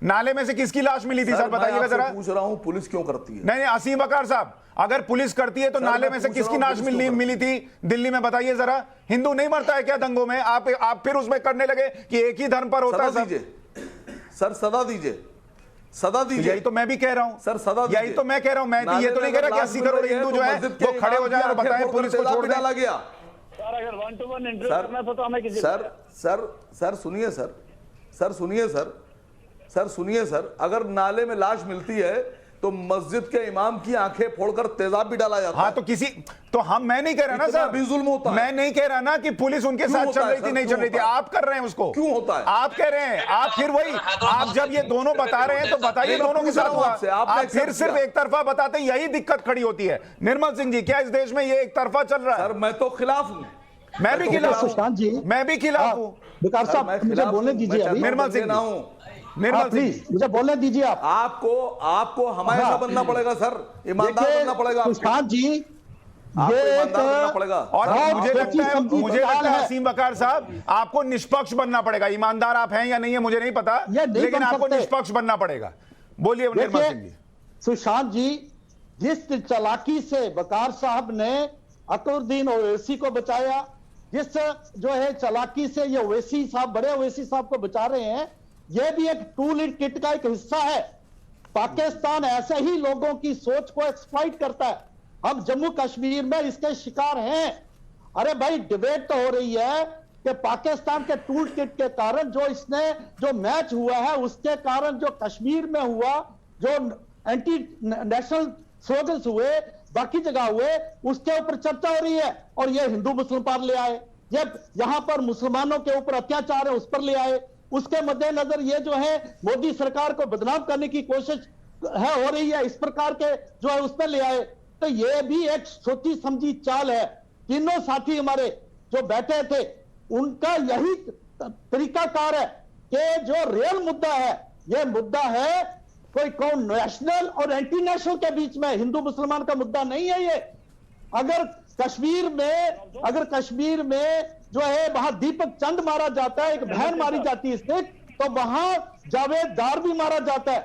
नाले में से किसकी लाश मिली थी सर बताइएगा जरा। पूछ रहा हूं पुलिस क्यों करती है? नहीं असीम वकार साहब, अगर पुलिस करती है तो नाले में से किसकी लाश मिली थी दिल्ली में बताइए जरा। हिंदू नहीं मरता है क्या दंगों में? आप फिर उसमें करने लगे कि एक ही धर्म पर होता है। सर सदा दीजिए। यही तो मैं भी कह रहा हूं सर, सदा यही तो मैं कह रहा हूं। मैं ये तो नहीं कह रहा कि 80 करोड़ हिंदू जो है वो खड़े हो जाए और बताएं पुलिस को छोड़ डाला गया। सर अगर 1-to-1 इंटरव्यू करना था तो हमें किसी सर सुनिए सर, अगर नाले में लाश मिलती है तो मस्जिद के इमाम की आंखें फोड़कर तेजाब भी डाला जाता है। हाँ तो मैं नहीं कह रहा ना सर, भी जुल्म होता है। मैं नहीं कह रहा ना कि पुलिस उनके साथ चल रही थी नहीं चल रही थी, आप कर रहे हैं उसको। क्यों होता है? आप कह रहे हैं, आप फिर वही, आप जब ये दोनों बता रहे हैं तो बताइए दोनों के साथ हुआ। आप फिर सिर्फ एक तरफा बताते, यही दिक्कत खड़ी होती है। निर्मल सिंह जी, क्या इस देश में ये एक तरफा चल रहा है? सर मैं तो खिलाफ हूं, मैं भी खिलाफ हूं, सुशांत जी, मैं भी खिलाफ हूं। विकास साहब मुझे बोलने दीजिए अभी। निर्मल सिंह प्लीज मुझे बोलने दीजिए। आपको हमारे साथ बनना पड़ेगा सर, ईमानदार बनना पड़ेगा। सुशांत जी आपको ईमानदार बनना पड़ेगा। और मुझे लगता है असीम वकार साहब, आपको निष्पक्ष बनना पड़ेगा। ईमानदार आप हैं या नहीं है मुझे नहीं पता, लेकिन आपको निष्पक्ष बनना पड़ेगा। बोलिए निर्मल सिंह जी। सुशांत जी, जिस चालाकी से वकार साहब ने अकबरुद्दीन ओवैसी को बचाया, जिस जो है चालाकी से ये ओवैसी साहब, बड़े ओवैसी साहब को बचा रहे हैं, यह भी एक टूल किट का एक हिस्सा है। पाकिस्तान ऐसे ही लोगों की सोच को एक्सप्लॉइट करता है। हम जम्मू कश्मीर में इसके शिकार हैं। अरे भाई, डिबेट तो हो रही है कि पाकिस्तान के टूल किट के कारण जो मैच हुआ है, उसके कारण जो कश्मीर में हुआ, जो एंटी नेशनल स्लोगन्स हुए, बाकी जगह हुए, उसके ऊपर चर्चा हो रही है। और ये हिंदू मुस्लिम पर ले आए, ये यहां पर मुसलमानों के ऊपर अत्याचार है उस पर ले आए। उसके मद्देनजर ये जो है मोदी सरकार को बदनाम करने की कोशिश हो रही है, इस प्रकार के जो है उस पर ले आए। तो ये भी एक सोची समझी चाल है। तीनों साथी हमारे जो बैठे थे, उनका यही तरीकाकार है कि जो रियल मुद्दा है, ये मुद्दा है कोई कौन नेशनल और एंटी नेशनल के बीच में, हिंदू मुसलमान का मुद्दा नहीं है ये। अगर कश्मीर में जो है वहां दीपक चंद मारा जाता है, एक बहन मारी जाती है सिख, तो वहां जावेद दार भी मारा जाता है।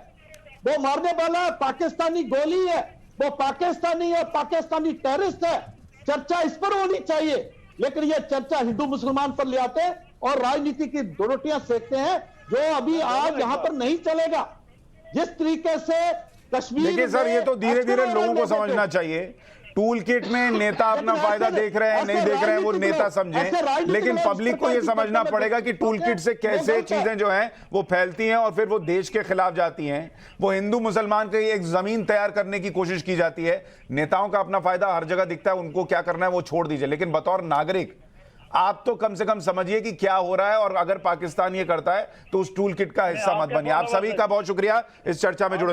वो मारने वाला पाकिस्तानी गोली है, वो पाकिस्तानी है, पाकिस्तानी टेररिस्ट है। चर्चा इस पर होनी चाहिए, लेकिन ये चर्चा हिंदू मुसलमान पर ले आते हैं और राजनीति की दो रोटियां सेकते हैं, जो अभी आज यहां पर नहीं चलेगा। जिस तरीके से कश्मीर, देखिए सर, ये तो धीरे धीरे लोगों को समझना चाहिए। टूल किट में नेता अपना फायदा देख रहे हैं नहीं देख रहे हैं वो नेता समझें, लेकिन पब्लिक को ये समझना पड़ेगा कि टूल किट से कैसे चीजें जो हैं वो फैलती हैं और फिर वो देश के खिलाफ जाती हैं। वो हिंदू मुसलमान की एक जमीन तैयार करने की कोशिश की जाती है। नेताओं का अपना फायदा हर जगह दिखता है, उनको क्या करना है वो छोड़ दीजिए, लेकिन बतौर नागरिक आप तो कम से कम समझिए कि क्या हो रहा है, और अगर पाकिस्तान ये करता है तो उस टूल किट का हिस्सा मत बनिए। आप सभी का बहुत शुक्रिया इस चर्चा में जुड़ने